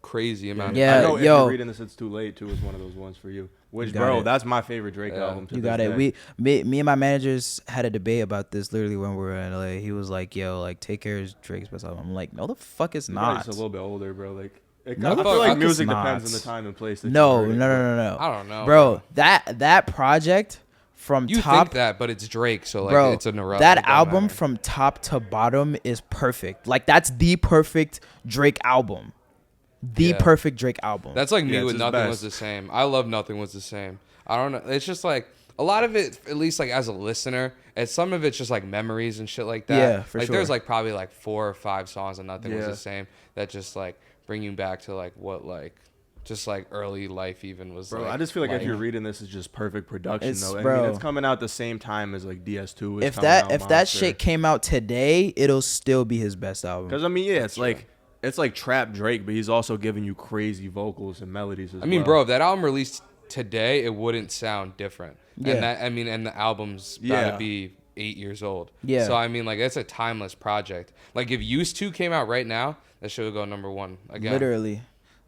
crazy amount. Yeah. I know if yo. you're reading this, it's too late too. Is one of those ones for you. Which, You got bro, it. that's my favorite Drake Yeah. album. To You this got it. day. Me and my managers had a debate about this literally when we were in LA. He was like, yo, like Take Care is Drake's best album. I'm like, no the fuck it's You guys not. just a little bit older, bro. Like, No, I the feel fuck like it's music not. depends on the time and place. That No. you heard it. I don't know, Bro, that project from You top think that, but it's Drake, so like bro, it's a neurology. that album from top to bottom is perfect. Like that's the perfect Drake album. the perfect Drake album. That's like me with his Nothing best. Was the Same. I love Nothing Was the Same. I don't know. It's just like a lot of it, at least like as a listener, and some of it's just like memories and shit like that. Yeah, for like sure. There's like probably like 4 or 5 songs on Nothing Was Yeah. the Same that just like bring you back to like what like just like early life even was. Bro, like, I just feel like if you're reading this, it's just perfect production It's- though. I bro. mean, it's coming out the same time as like DS2 is if coming that out, if that Monster. shit came out today, it'll still be his best album. Because I mean, yeah, it's like trap Drake, but he's also giving you crazy vocals and melodies as well. I mean, bro, if that album released today, it wouldn't sound different. Yeah. And that, I mean, and the album's about Yeah. to be 8 years old. Yeah. So I mean, like, it's a timeless project. Like, if Used To came out right now, that shit would go #1 again. Literally,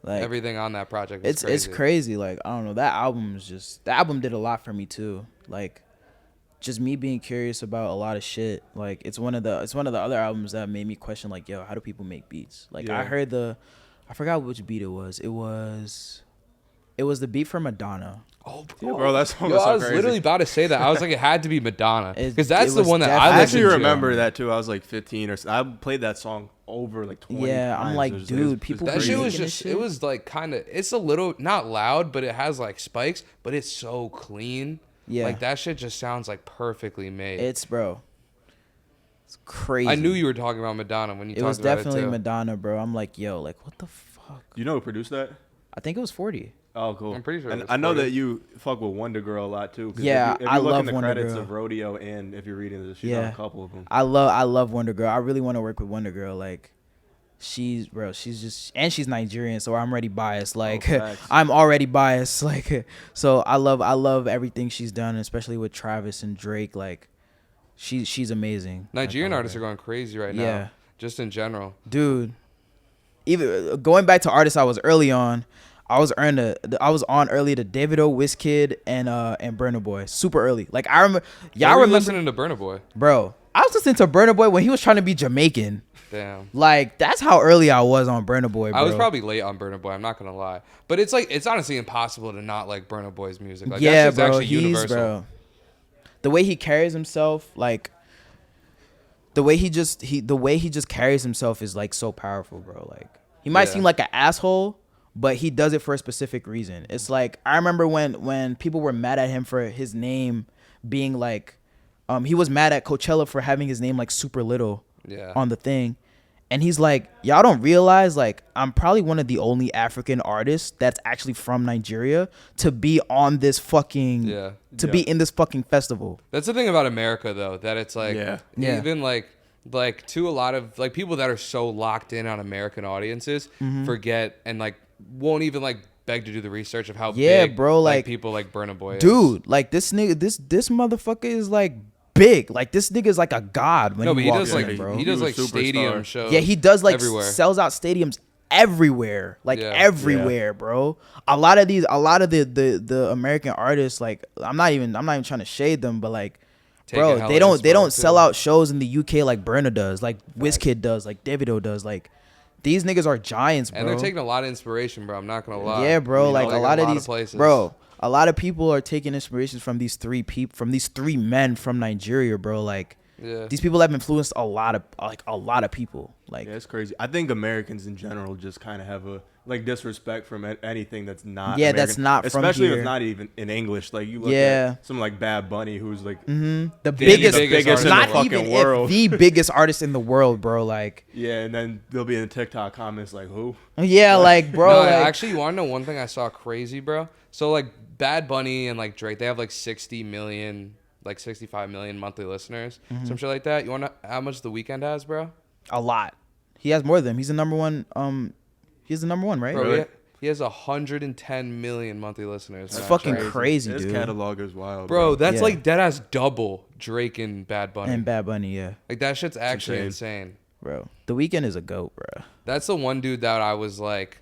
like Everything on that project is it's crazy. Like I don't know, that album did a lot for me too. Like just me being curious about a lot of shit. Like it's one of the other albums that made me question like, yo, how do people make beats? Like Yeah. I heard I forgot which beat it was. It was the beat for Madonna. Oh, Yeah, bro, that song Yo, was so I was crazy. literally about to say that. I was like, it had to be Madonna. Because that's it the was one that definitely- I I listened actually to. remember that too. I was like 15 or so. I played that song over like 20 Yeah, I'm times. like, It was- dude, it was people That Crazy. shit was Making this just, shit? it was like kind of, it's a little, not loud, but it has like spikes, but it's so clean. Yeah. Like that shit just sounds like perfectly made. It's crazy. I knew you were talking about Madonna when you It talked was about definitely it too. Madonna, bro. I'm like, yo, like what the fuck? You know who produced that? I think it was 40. Oh, cool. I'm pretty sure it And was I know 40. that you fuck with Wonder Girl a lot too. 'Cause Yeah, if you I look love in the Wonder credits Girl. of Rodeo, and if you're reading this, she's on a couple of them. I love Wonder Girl. I really want to work with Wonder Girl. Like she's just, and she's Nigerian, so I'm already biased. Like facts. I'm already biased. Like so I love everything she's done, especially with Travis and Drake. Like she's amazing. Nigerian Like, artists are going crazy right now. Yeah. Just in general. Dude. Even going back to artists I was early on, I was on early to Davido, Wizkid, and Burna Boy, super early. Like I remember, Y'all remember, listening to Burna Boy. bro. I was listening to Burna Boy when he was trying to be Jamaican. Damn. Like that's how early I was on Burna Boy, bro. I was probably late on Burna Boy. I'm not gonna lie, but it's like it's honestly impossible to not like Burna Boy's music. Like, yeah, that shit's bro. actually He's universal. bro. The way he carries himself, like the way he just carries himself is like so powerful, bro. Like he might Yeah. seem like an asshole, but he does it for a specific reason. It's like I remember when people were mad at him for his name being like, he was mad at Coachella for having his name like super little Yeah. on the thing. And he's like, y'all don't realize, like, I'm probably one of the only African artists that's actually from Nigeria to be on this fucking, Yeah. be in this fucking festival. That's the thing about America, though, that it's like, Yeah. Yeah. even like to a lot of like people that are so locked in on American audiences forget and like won't even like beg to do the research of how Yeah, big, bro, like, people like Burna Boy is. Dude, like, this nigga, this motherfucker is, like, big. Like, this nigga is like a god when No, but he he walks does like in, bro. he does He was like stadium superstar. shows. Yeah, he does like everywhere. sells out stadiums everywhere, like Yeah. everywhere, bro. A lot of the American artists, like I'm not even trying to shade them, but like, Taking bro, hella they don't inspo, sell too. out shows in the UK like Burna does, like Wizkid does, like Davido does, like these niggas are giants, bro. And they're taking a lot of inspiration, bro. I'm not gonna lie. Yeah, bro. You know, like a lot of these places. bro. A lot of people are taking inspirations from these three men from Nigeria, bro. Like Yeah. these people have influenced a lot of people. Like Yeah, it's crazy. I think Americans in general just kind of have a like disrespect from anything that's not. Yeah, American. that's not from especially if here. it's not even in English. Like you look Yeah. at someone like Bad Bunny, who's like the the biggest, biggest in not the fucking even world. the biggest artist in the world, bro. Like yeah, and then they'll be in the TikTok comments like who? yeah, like bro. No, like, actually, you want to know one thing I saw crazy, bro? So like Bad Bunny and like Drake, they have like 60 million, like 65 million monthly listeners, Mm-hmm. some shit like that. You want to how much The Weeknd has, bro? a lot. He has more than them. He's the number one. He's the number one, right? Bro, Really? he has 110 million monthly listeners. It's Snapchat. fucking crazy, His dude. catalog is wild, Bro, that's Yeah. like dead ass double Drake and Bad Bunny. And Bad Bunny, yeah, Like that shit's actually insane. insane. bro. The Weeknd is a goat, bro. That's the one dude that I was like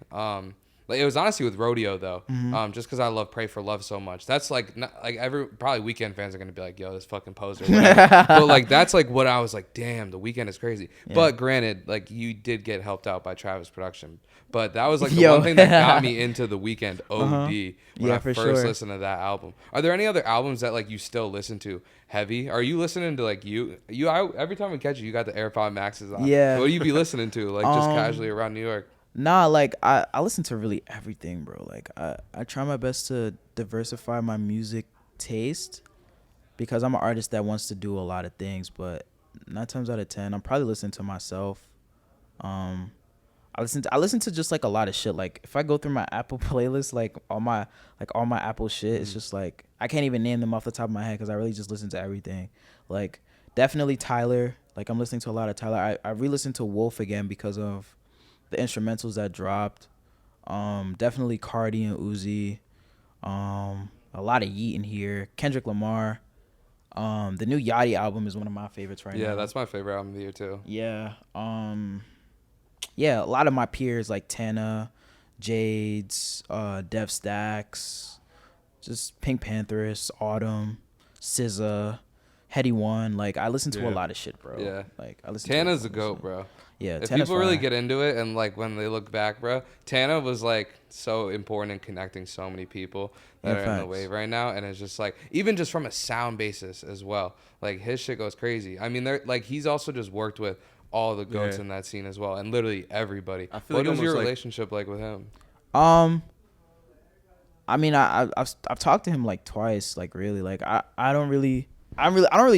it was honestly with Rodeo though, Mm-hmm. just because I love Pray for Love so much. That's like not, like probably Weekend fans are gonna be like, yo, this fucking poser. Whatever. But like that's like what I was like, damn, The Weeknd is crazy. But granted, like you did get helped out by Travis production, but that was like the Yo. one thing that got me into The Weeknd OD when Yeah, I for first sure. listened to that album. Are there any other albums that like you still listen to heavy? Are you listening to like every time we catch you, you got the AirPod Maxes on. Yeah. What do you be listening to like just Um, casually around New York? Nah, like I listen to really everything, bro. Like I try my best to diversify my music taste because I'm an artist that wants to do a lot of things, but 9 times out of 10, I'm probably listening to myself. I listen to just like a lot of shit. Like if I go through my Apple playlist, like all my Apple shit, it's just like I can't even name them off the top of my head because I really just listen to everything. Like definitely Tyler. Like I'm listening to a lot of Tyler. I re-listened to Wolf again because of the instrumentals that dropped. Definitely Cardi and Uzi. A lot of Yeet in here. Kendrick Lamar. The new Yachty album is one of my favorites right now. Yeah, that's my favorite album of the year too. Yeah. Yeah, a lot of my peers like Tana, Jades, Dev Stacks, just Pink Panthers, Autumn, SZA, Heady One. Like I listen to a lot of shit, bro. Yeah. Like I listen Tana's to a goat, bro. Yeah, if Tana's people really fire. get into it and like when they look back, bro, Tana was like so important in connecting so many people that are in the wave right now, and it's just like even just from a sound basis as well, like his shit goes crazy. I mean, they're like he's also just worked with all the goats in that scene as well, and literally everybody. I feel what like was your like, relationship like with him? I mean, I've talked to him like twice, like really, like I don't really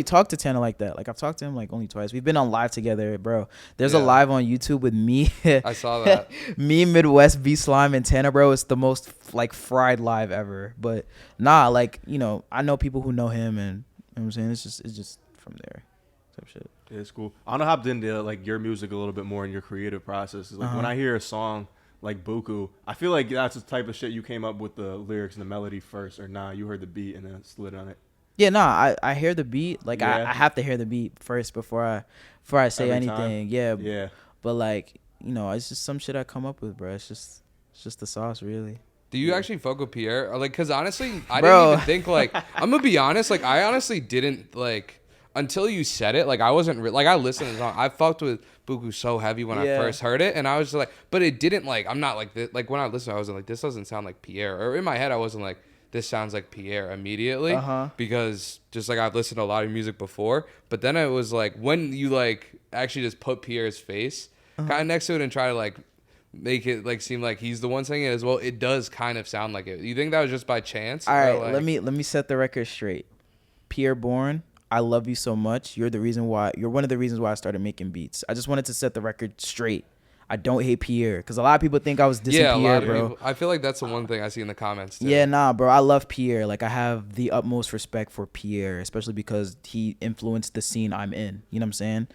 talk to Tana like that. Like I've talked to him like only twice. We've been on live together, bro. There's a live on YouTube with me. I saw that. Me, Midwest, B Slime, and Tana, bro. It's the most like fried live ever. But nah, like you know, I know people who know him, and you know what I'm saying it's just from there, type shit. Yeah, it's cool. I want to hop into like your music a little bit more in your creative process. Like when I hear a song like Buku, I feel like that's the type of shit you came up with the lyrics and the melody first, or nah, you heard the beat and then slid on it. Yeah, nah, I hear the beat. Like I have to hear the beat first before I say Every anything. time? Yeah. But like, you know, it's just some shit I come up with, bro. It's just the sauce, really. Do you actually fuck with Pierre? Or, like, cause honestly, I Bro. didn't even think like I'm gonna be honest. Like, I honestly didn't like until you said it. Like, I wasn't like I listened to the song. I fucked with Buku so heavy when I first heard it, and I was just like, but it didn't like. I'm not like this. Like when I listened, I wasn't like this doesn't sound like Pierre. Or in my head, I wasn't like this sounds like Pierre immediately because just like I've listened to a lot of music before. But then it was like when you like actually just put Pierre's face kind of next to it and try to like make it like seem like he's the one saying it as well, it does kind of sound like it. You think that was just by chance? All right, like, let me set the record straight. Pierre Bourne, I love you so much. You're one of the reasons why I started making beats. I just wanted to set the record straight. I don't hate Pierre because a lot of people think I was dissing Pierre, bro. People, I feel like that's the one thing I see in the comments too. Yeah, nah, bro. I love Pierre. Like I have the utmost respect for Pierre, especially because he influenced the scene I'm in. You know what I'm saying?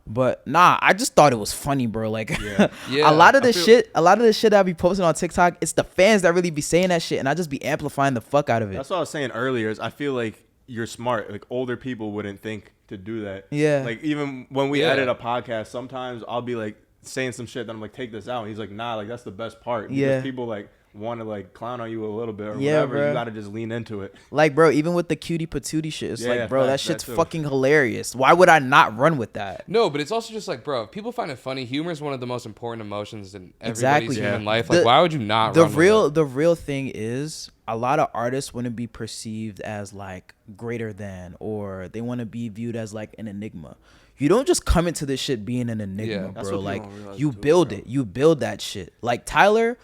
But nah, I just thought it was funny, bro. Like a lot of the shit I be posting on TikTok, it's the fans that really be saying that shit, and I just be amplifying the fuck out of it. That's what I was saying earlier. Is I feel like you're smart. Like older people wouldn't think to do that. Yeah. Like even when we edit a podcast, sometimes I'll be like saying some shit that I'm like, take this out. And he's like, nah, like that's the best part. Because people like want to like clown on you a little bit or whatever. Bro. You gotta just lean into it. Like, bro, even with the cutie patootie shit, it's like, bro, that shit's fucking hilarious. Why would I not run with that? No, but it's also just like, bro, if people find it funny, humor is one of the most important emotions in everybody's human life. Like, why would you not run with it? The real thing is a lot of artists want to be perceived as like greater than, or they want to be viewed as like an enigma. You don't just come into this shit being an enigma, bro. Like you build it. You build that shit. Like Tyler,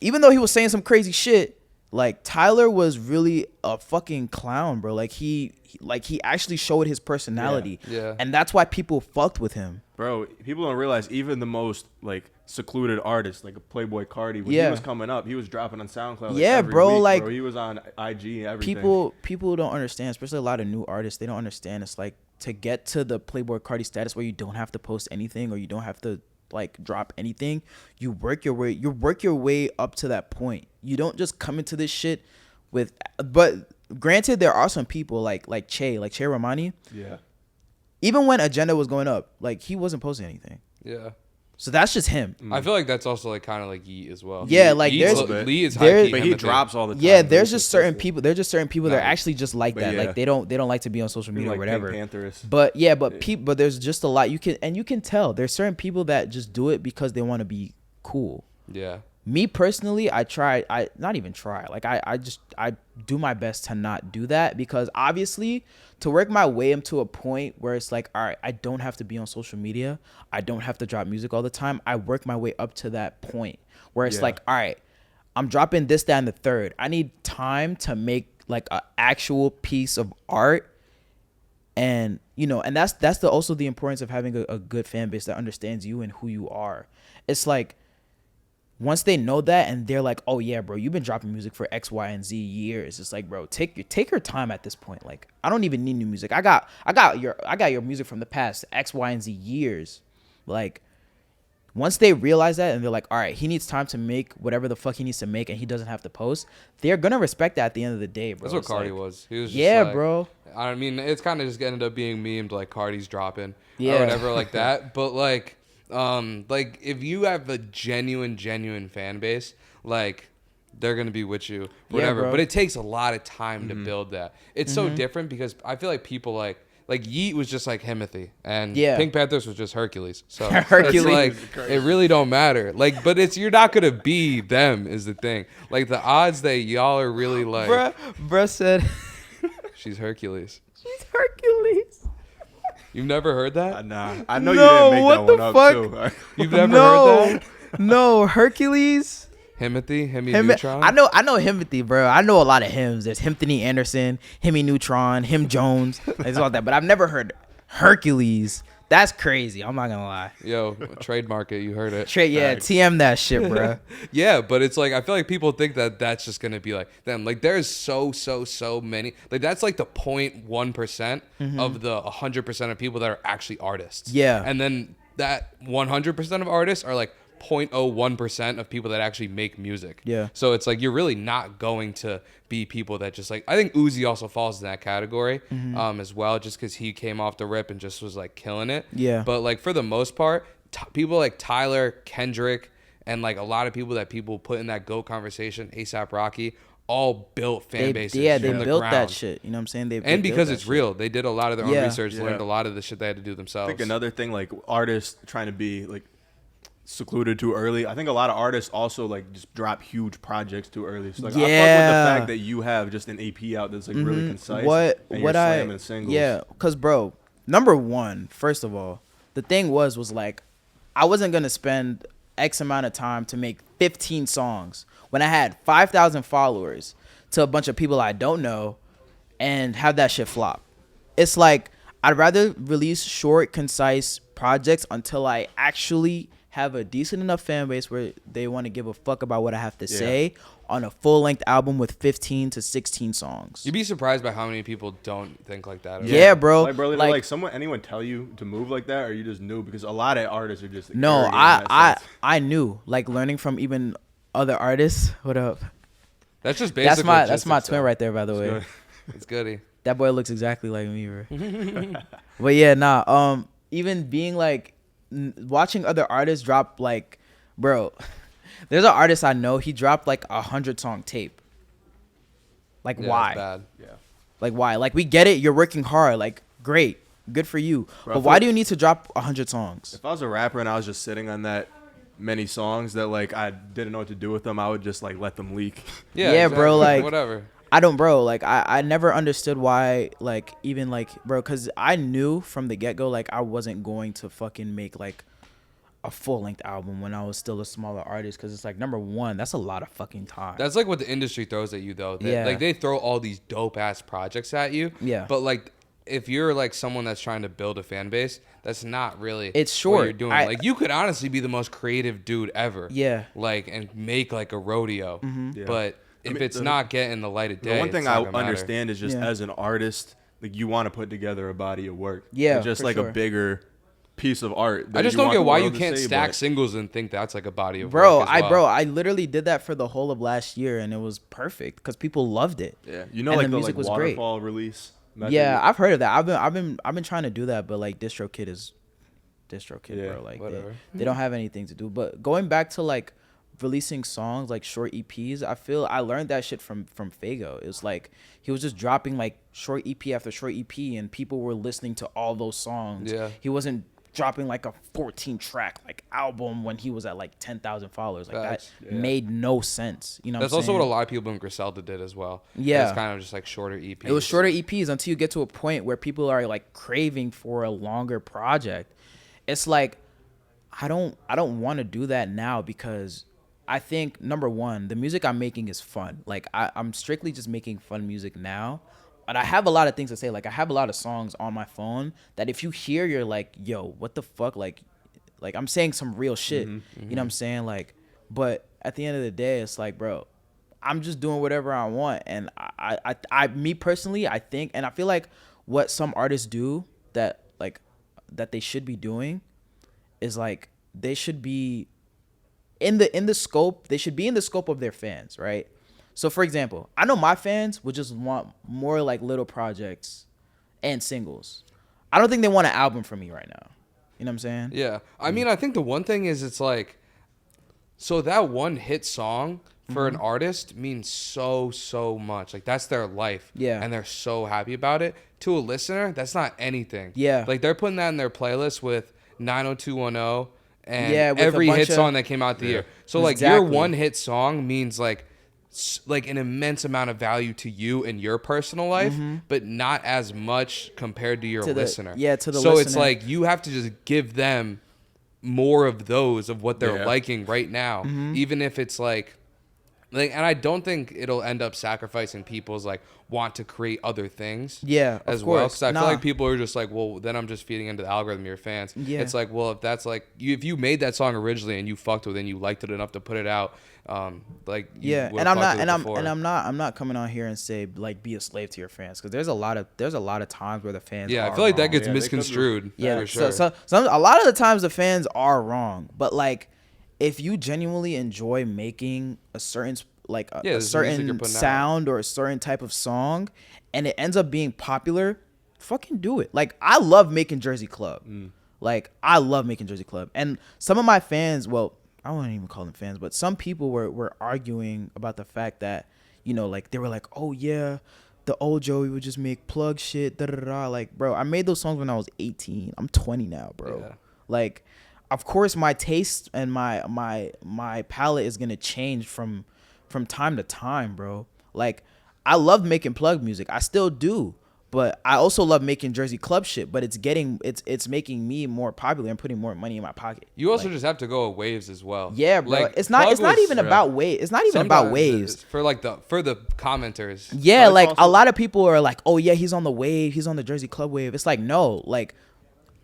even though he was saying some crazy shit, like Tyler was really a fucking clown, bro. Like he actually showed his personality. Yeah. And that's why people fucked with him. Bro, people don't realize even the most like secluded artists, like a Playboy Cardi, when he was coming up, he was dropping on SoundCloud. Like, every week, like bro. He was on IG, everything. People don't understand, especially a lot of new artists. They don't understand. It's like to get to the Playboy Cardi status where you don't have to post anything or you don't have to like drop anything. You work your way up to that point. You don't just come into this shit with. But granted, there are some people like Che Romani. Yeah. Even when Agenda was going up, like he wasn't posting anything. Yeah. So that's just him. I feel like that's also like kind of like Yeet as well. Yeah, like Lee is high key, but he drops all the time. Yeah, there's just certain people. There's just certain people that are actually just like that. Yeah. Like they don't like to be on social media like or whatever. Pink Panthers. But but there's just a lot you can tell. There's certain people that just do it because they want to be cool. Yeah. me personally, I not even try. Like I do my best to not do that, because obviously to work my way into a point where it's like, all right, I don't have to be on social media. I don't have to drop music all the time. I work my way up to that point where it's like, all right, I'm dropping this, that, and the third. I need time to make like an actual piece of art. And, you know, and that's also the importance of having a good fan base that understands you and who you are. It's like, once they know that and they're like, oh yeah, bro, you've been dropping music for X, Y, and Z years. It's like, bro, take your time at this point. Like, I don't even need new music. I got your music from the past X, Y, and Z years. Like, once they realize that and they're like, all right, he needs time to make whatever the fuck he needs to make and he doesn't have to post, they're gonna respect that at the end of the day, bro. That's what Cardi was. He was just yeah, like, bro. I mean, it's kind of just ended up being memed like Cardi's dropping Yeah. or whatever like that. But like if you have a genuine fan base, like they're gonna be with you, whatever. Bro. But it takes a lot of time to build that. It's so different because I feel like people like Yeet was just like Himothy, and Pink Panthers was just Hercules. So Hercules. it's like it really don't matter. Like, but you're not gonna be them is the thing. Like the odds that y'all are really like, Bruh said she's Hercules. she's Hercules. You've never heard that? Nah, I know you didn't make what that the one fuck? up too. You've never heard that? No, Hercules. Himothy Neutron. I know Himothy, bro. I know a lot of hymns. There's Himothy Anderson, Himmy Neutron, Him Jones. It's all that, but I've never heard Hercules. That's crazy. I'm not gonna lie. Yo, trademark it. You heard it. TM that shit, bro. Yeah, but it's like I feel like people think that that's just gonna be like them. Like there's so many. Like that's like the 0.1% of the 100% of people that are actually artists. Yeah. And then that 100% of artists are like 0.01% of people that actually make music. Yeah. So it's like you're really not going to be people that just like, I think Uzi also falls in that category as well, just because he came off the rip and just was like killing it. Yeah. But like for the most part, people like Tyler, Kendrick, and like a lot of people that people put in that GOAT conversation, A$AP Rocky, all built fan bases. Yeah, they from the built ground. that shit. You know what I'm saying? And because it's real, they did a lot of their own research, Yeah. learned a lot of the shit they had to do I themselves. think another thing, like artists trying to be like secluded too early. I think a lot of artists also like just drop huge projects too early. So like I fuck with the fact that you have just an AP out that's like really concise. And you're slamming singles. Yeah, cause bro, number one, first of all, the thing was like, I wasn't gonna spend X amount of time to make 15 songs when I had 5,000 followers to a bunch of people I don't know and have that shit flop. It's like, I'd rather release short, concise projects until I actually have a decent enough fan base where they want to give a fuck about what I have to say on a full-length album with 15 to 16 songs. You'd be surprised by how many people don't think like that. Yeah, bro. Like anyone tell you to move like that, or you just knew? Because a lot of artists are just no. I knew, like, learning from even other artists. What up? That's just basically that's my twin right there, by the way. Good. It's goody. That boy looks exactly like me, bro. But yeah, nah. Even being like watching other artists drop, like, bro, there's an artist I know, he dropped like 100-song tape. Like, Yeah, why? that's bad. Yeah. Like, why? Like, we get it, you're working hard, like, great, good for you. Bro, but why do you need to drop 100 songs? If I was a rapper and I was just sitting on that many songs that like I didn't know what to do with them, I would just like let them leak. Yeah, bro, like, whatever. I don't, bro, like, I never understood why, like, even, like, bro, because I knew from the get-go, like, I wasn't going to fucking make, like, a full-length album when I was still a smaller artist, because it's, like, number one, that's a lot of fucking time. That's, like, what the industry throws at you, though. Like, they throw all these dope-ass projects at you. Yeah. But, like, if you're, like, someone that's trying to build a fan base, that's not really It's short. what you're doing. Like, you could honestly be the most creative dude ever. Yeah. Like, and make, like, a rodeo. Yeah. But if it's not getting the light of day, The one thing it's I not gonna matter. understand is just as an artist, like you want to put together a body of work. Yeah, It's just for like sure. a bigger piece of art. I just don't get why you can't stack singles and think that's like a body of Bro, work as well. I literally did that for the whole of last year, and it was perfect because people loved it. Yeah, you know, And like the the music like was great. waterfall release. method? Yeah, I've heard of that. I've been trying to do that, but like DistroKid, Yeah, bro. Like whatever. they don't have anything to do. But going back to like releasing songs, like short EPs, I learned that shit from Fago. It was like he was just dropping like short EP after short EP, and people were listening to all those songs. Yeah. He wasn't dropping like a 14 track like album when he was at like 10,000 followers. Like Facts. that made no sense. You know, That's what I'm also saying? what a lot of people in Griselda did as well. Yeah. It's kind of just like shorter EPs. It was shorter EPs until you get to a point where people are like craving for a longer project. It's like I don't want to do that now because I think number one, the music I'm making is fun. Like I'm strictly just making fun music now. But I have a lot of things to say. Like I have a lot of songs on my phone that if you hear, you're like, yo, what the fuck? Like I'm saying some real shit. You know what I'm saying? Like, but at the end of the day, it's like, bro, I'm just doing whatever I want. And I me personally, I think, and I feel like what some artists do that they should be doing is like they should be in the scope. They should be in the scope of their fans, right? So, for example, I know my fans would just want more like little projects and singles. I don't think they want an album from me right now. You know what I'm saying? Yeah. I mean, I think the one thing is it's like, so that one hit song for an artist means so much. Like, that's their life. Yeah. And they're so happy about it. To a listener, that's not anything. Yeah. Like, they're putting that in their playlist with 90210 and with every a bunch hit of- song that came out the year. So, like, your Exactly. one hit song means, like an immense amount of value to you in your personal life, but not as much compared to your listener. To the so listener. it's like you have to just give them more of those of what they're liking right now, even if it's like, and I don't think it'll end up sacrificing people's like want to create other things. Yeah, as of well. course. Because I Nah. feel like people are just like, well, then I'm just feeding into the algorithm of your fans. Yeah. It's like, well, if that's like if you made that song originally and you fucked with it and you liked it enough to put it out, like you Yeah, would've and I'm fucked not, with and it I'm, before. and I'm not coming on here and say like be a slave to your fans because there's a lot of times where the fans. Yeah, I are feel like that wrong. gets Yeah, they could be- misconstrued. Yeah, for sure. so a lot of the times the fans are wrong, but like if you genuinely enjoy making a certain a there's music you're certain putting out. sound or a certain type of song, and it ends up being popular, fucking do it. Like I love making Jersey Club, and some of my fans, well, I wouldn't even call them fans, but some people were arguing about the fact that like they were like, oh yeah, the old Joey would just make plug shit, da da da. Like, bro, I made those songs when I was 18. I'm 20 now, bro. Yeah. Like, of course, my taste and my palette is gonna change from time to time, bro. Like, I love making plug music. I still do. But I also love making Jersey Club shit. But it's making me more popular and putting more money in my pocket. You also just have to go with waves as well. Yeah, bro. Like, it's not Plug was- even about waves. It's not even about sometimes waves. it's for the commenters. Yeah, But it's like also- a lot of people are like, "Oh yeah, he's on the wave. He's on the Jersey Club wave." It's like, no. Like,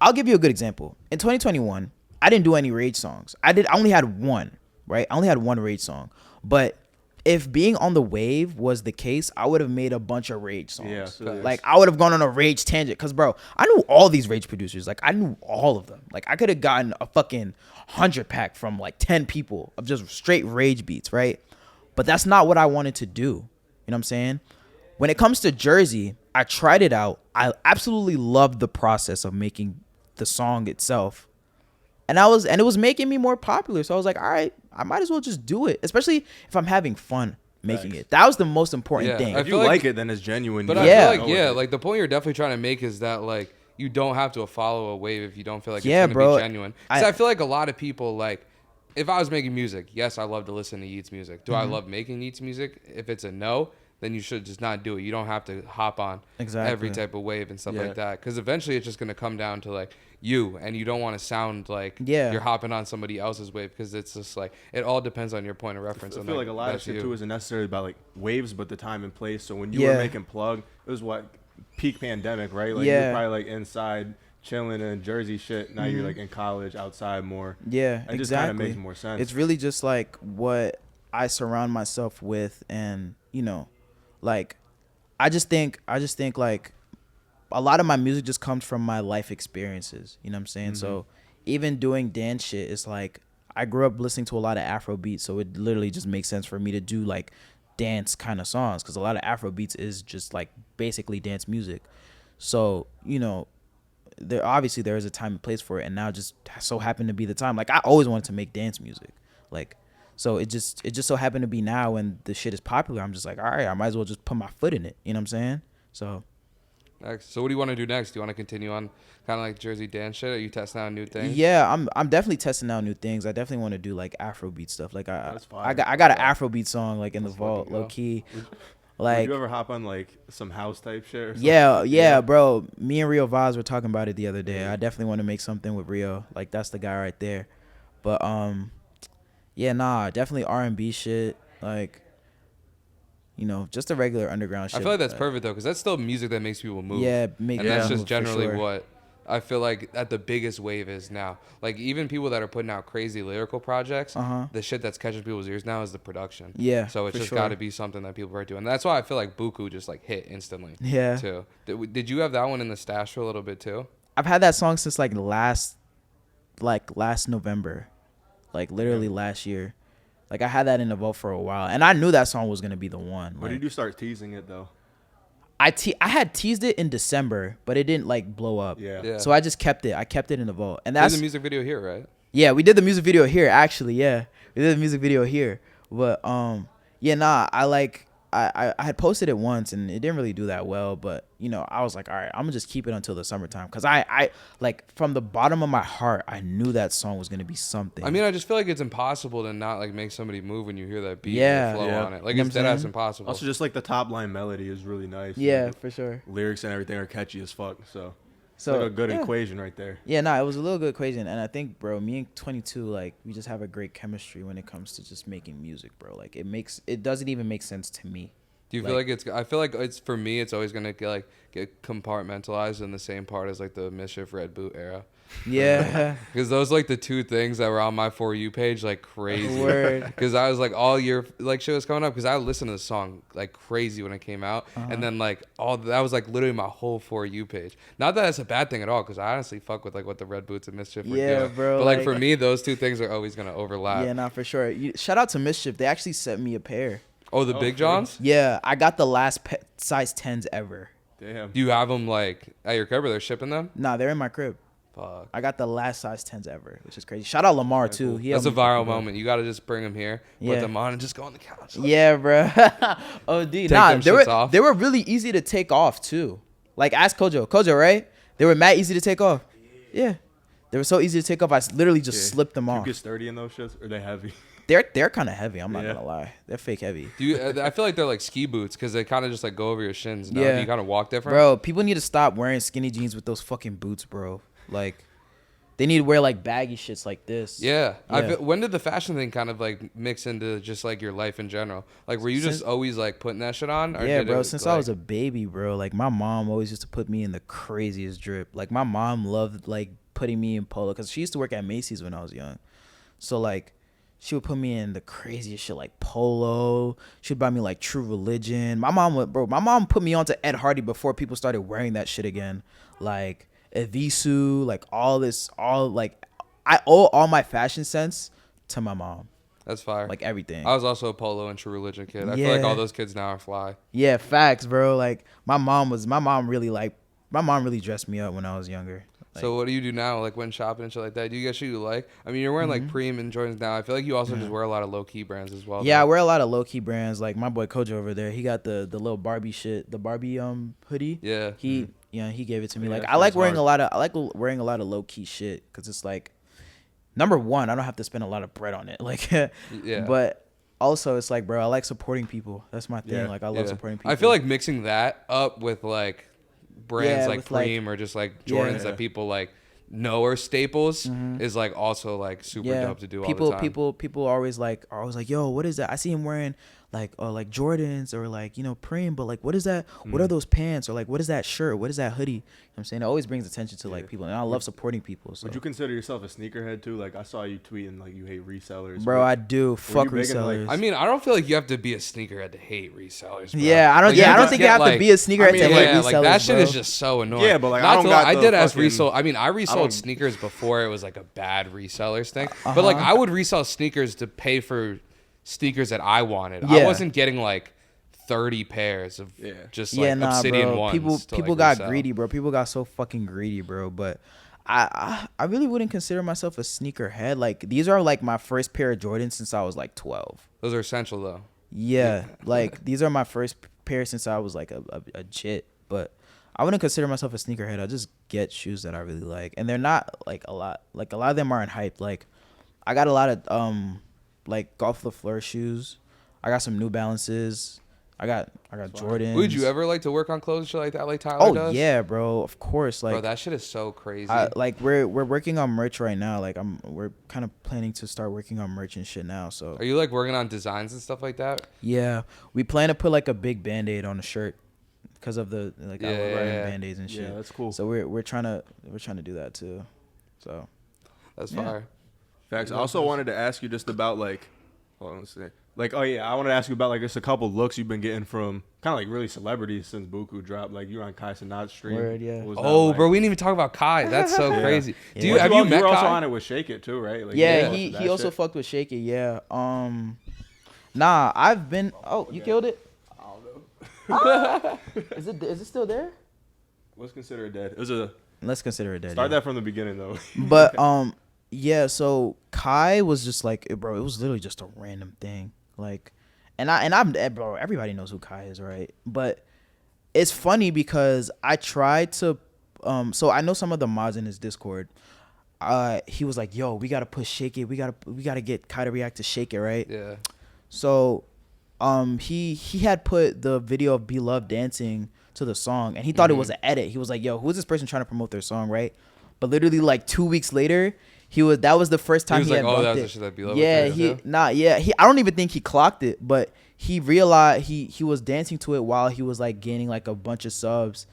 I'll give you a good example. In 2021, I didn't do any Rage songs. I only had one, right? I only had one Rage song. But if being on the wave was the case, I would have made a bunch of Rage songs. Yeah, facts. Like, I would have gone on a Rage tangent. Because, bro, I knew all these Rage producers. Like, I knew all of them. Like, I could have gotten a fucking 100-pack from, like, 10 people of just straight Rage beats, right? But that's not what I wanted to do. You know what I'm saying? When it comes to Jersey, I tried it out. I absolutely loved the process of making the song itself. And it was making me more popular. So I was like, all right, I might as well just do it. Especially if I'm having fun making it. That was the most important Yeah, thing. I If you feel like like- it, then it's genuine. But You I Yeah. feel go like, with yeah, it. like the point you're definitely trying to make is that like you don't have to follow a wave if you don't feel like Yeah, it's bro. gonna be genuine. Because I feel like a lot of people like, if I was making music, yes, I love to listen to Yeats music. Do I love making Yeats music? If it's a no, then you should just not do it. You don't have to hop on Exactly. every type of wave and stuff Yeah. like that. Because eventually it's just gonna come down to like you, and you don't want to sound like Yeah. you're hopping on somebody else's wave because it's just like it all depends on your point of reference. I and, feel like a lot of that's shit you. too isn't necessarily about like waves, but the time and place. So when you Yeah. were making plug, it was what peak pandemic, right? Like Yeah. you're probably like inside chilling in Jersey shit. Now you're like in college, outside more. Yeah, It just kind of exactly. makes more sense. It's really just like what I surround myself with, and like I just think like a lot of my music just comes from my life experiences. You know what I'm saying? So even doing dance shit, it's like I grew up listening to a lot of Afro beats, so it literally just makes sense for me to do like dance kind of songs because a lot of Afro beats is just like basically dance music. So there is a time and place for it, and now just so happened to be the time. Like I always wanted to make dance music, like so it just so happened to be now when the shit is popular. I'm just like, all right, I might as well just put my foot in it. You know what I'm saying? So Next. So what do you want to do next? Do you want to continue on kind of like Jersey dance shit? Are you testing out new things? Yeah, I'm definitely testing out new things. I definitely want to do like Afrobeat stuff. Like That's fire. I got an Afrobeat song like in the vault, low key. Like, would you ever hop on like some house type shit or something? Yeah, bro. Me and Rio Vaz were talking about it the other day. I definitely want to make something with Rio. Like, that's the guy right there. But yeah, nah, definitely R&B shit. Like, you know, just a regular underground shit. I feel like that's perfect though, because that's still music that makes people move. Yeah, and that's just generally what I feel like at the biggest wave is now. Like even people that are putting out crazy lyrical projects, the shit that's catching people's ears now is the production. Yeah, so it's just got to be something that people are doing. And that's why I feel like Buku just like hit instantly. Yeah. Too. Did you have that one in the stash for a little bit too? I've had that song since like last November, like literally last year. Like I had that in the vault for a while, and I knew that song was gonna be the one. When did you start teasing it though? I had teased it in December, but it didn't like blow up. Yeah. So I just kept it. I kept it in the vault, and There's that's a music video here, right? Yeah, we did the music video here. Actually, yeah, we did the music video here. But yeah, nah. I had posted it once and it didn't really do that well, but you know, I was like, all right, I'm gonna just keep it until the summertime, because I like from the bottom of my heart, I knew that song was gonna be something. I mean, I just feel like it's impossible to not like make somebody move when you hear that beat Yeah. and the flow Yeah. on it. Like You know it's what I'm dead ass saying? impossible. Also, just like the top line melody is really nice. Yeah, Like, for sure. lyrics and everything are catchy as fuck. So it's So like a good yeah. equation right there. Yeah, nah, it was a little good equation, and I think, bro, me and 22, like, we just have a great chemistry when it comes to just making music, bro. Like, it doesn't even make sense to me. Do you feel like it's? I feel like it's for me. It's always gonna get compartmentalized in the same part as like the Mischief Red Boot era. Yeah. Because those like the two things that were on my For You page like crazy. Word. Because I was like all year like shit was coming up because I listened to the song like crazy when it came out, and then like all that was like literally my whole For You page. Not that it's a bad thing at all, because I honestly fuck with like what the Red Boots and Mischief were doing. bro. But like for me, those two things are always gonna overlap. Yeah, nah, for sure. Shout out to Mischief. They actually sent me a pair. Oh, the Big Johns? Yeah, I got the last size 10s ever. Damn. Do you have them like at your crib or they're shipping them? Nah, they're in my crib. Fuck. I got the last size 10s ever, which is crazy. Shout out Lamar, too. cool. He That's a helped me viral fucking up. moment. You gotta just bring them here, Yeah. put them on, and just go on the couch. Yeah, bro. Oh, dude. Take Nah, them shits off. they were really easy to take off, too. Like, ask Kojo. Kojo, right? They were mad easy to take off. Yeah. They were so easy to take off, I literally just slipped them You off. get sturdy in those shits, or they heavy? They're kind of heavy. I'm not Yeah. gonna lie. They're fake heavy. Do you? I feel like they're like ski boots because they kind of just like go over your shins. No? Yeah. Do you kind of walk different? Bro, people need to stop wearing skinny jeans with those fucking boots, bro. Like, they need to wear like baggy shits like this. Yeah. Yeah. When did the fashion thing kind of like mix into just like your life in general? Like, were you just always like putting that shit on? Or Yeah, did bro. it, Since like, I was a baby, bro. Like, my mom always used to put me in the craziest drip. Like, my mom loved like putting me in polo because she used to work at Macy's when I was young. So like, she would put me in the craziest shit like polo. She would buy me like True Religion. My mom put me onto Ed Hardy before people started wearing that shit again. Like Evisu, like I owe all my fashion sense to my mom. That's fire. Like everything. I was also a polo and True Religion kid. I feel like all those kids now are fly. Yeah, facts, bro. Like my mom really dressed me up when I was younger. Like, So what do you do now? Like when shopping and shit like that? Do you get shit you like? I mean, you're wearing like Preem and Jordans now. I feel like you also just wear a lot of low key brands as well. yeah, I though. wear a lot of low key brands. Like my boy Kojo over there, he got the little Barbie shit, the Barbie hoodie. Yeah. He gave it to me. Yeah, Like that I like shit's wearing hard. I like wearing a lot of low key shit because it's like, number one, I don't have to spend a lot of bread on it. Like, Yeah. But also it's like, bro, I like supporting people. That's my thing. Yeah. Like I love Yeah. supporting people. I feel like mixing that up with like brands Yeah, like with, like- Preem or just like Jordans Yeah. that people like know are staples is like also like super dope to do all the time. People are always like, yo, what is that? I see him wearing like Jordans or like, you know, Preem, but like, what is that? What are those pants? Or like, what is that shirt? What is that hoodie? You know what I'm saying? It always brings attention to like people, and I love supporting people. So. Would you consider yourself a sneakerhead too? Like I saw you tweeting like you hate resellers. Bro, I do. Fuck you big in, like- resellers. I mean, I don't feel like you have to be a sneakerhead to hate resellers. Bro. Yeah, I don't. Like, Yeah, I don't just think you get, have to like- be a sneakerhead to hate resellers, like that shit bro. is just so annoying. Yeah, but, like, I Not don't to- got I the did as fucking- resell. I mean, I resold don't- sneakers before it was like a bad resellers thing. But like, I would resell sneakers to pay for sneakers that I wanted. I Yeah. wasn't getting like 30 pairs of just like Yeah, nah, obsidian bro. ones. to, People like, got resell. greedy, bro. People got so fucking greedy, bro. But I really wouldn't consider myself a sneakerhead. Like these are like my first pair of Jordans since I was like 12. Those are essential though. Yeah, like these are my first pair since I was like a jit. But I wouldn't consider myself a sneakerhead. I just get shoes that I really like, and they're not like a lot. Like a lot of them aren't hyped. Like I got a lot of like Golf LaFleur shoes. I got some New Balances. I got Jordans. Would you ever like to work on clothes and shit like that, like Tyler does? Oh yeah, bro. Of course. Like, bro, that shit is so crazy. Like we're working on merch right now. Like we're kind of planning to start working on merch and shit now. So are you like working on designs and stuff like that? Yeah, we plan to put like a big Band-Aid on the shirt because of the like we're wearing Band-Aids and shit. Yeah, that's cool. So we're trying to do that too. So that's fire. Facts. I also wanted to ask you just about like, hold on, let's see. Like, oh yeah, I wanted to ask you about like just a couple looks you've been getting from kind of like really celebrities since Buku dropped. Like you were on Cenat's stream. Word, yeah. What was that Oh, like? bro, we didn't even talk about Kai. That's so crazy. Yeah. Do you have you met You were also Kai? on it with Shake It too, right? Like, yeah, you he also fucked with Shake It. Yeah. Nah, I've been. Oh, you killed it. I don't know. Is it still there? Let's consider it dead. It was a. Let's consider it dead. Start yeah. that from the beginning though. But yeah. So Kai was just like, bro. It was literally just a random thing. Like, and I'm bro. Everybody knows who Kai is, right? But it's funny because I tried to. So I know some of the mods in his Discord. He was like, "Yo, we gotta push Shake It. We gotta get Kai to react to Shake It, right?" Yeah. So, he had put the video of Beloved dancing to the song, and he thought it was an edit. He was like, "Yo, who's this person trying to promote their song, right?" But literally, like 2 weeks later, that was the first time he was had like, "Oh, bumped that was it. the shit that Beloved Yeah, did, I don't even think he clocked it, but he realized he was dancing to it while he was like gaining like a bunch of subs,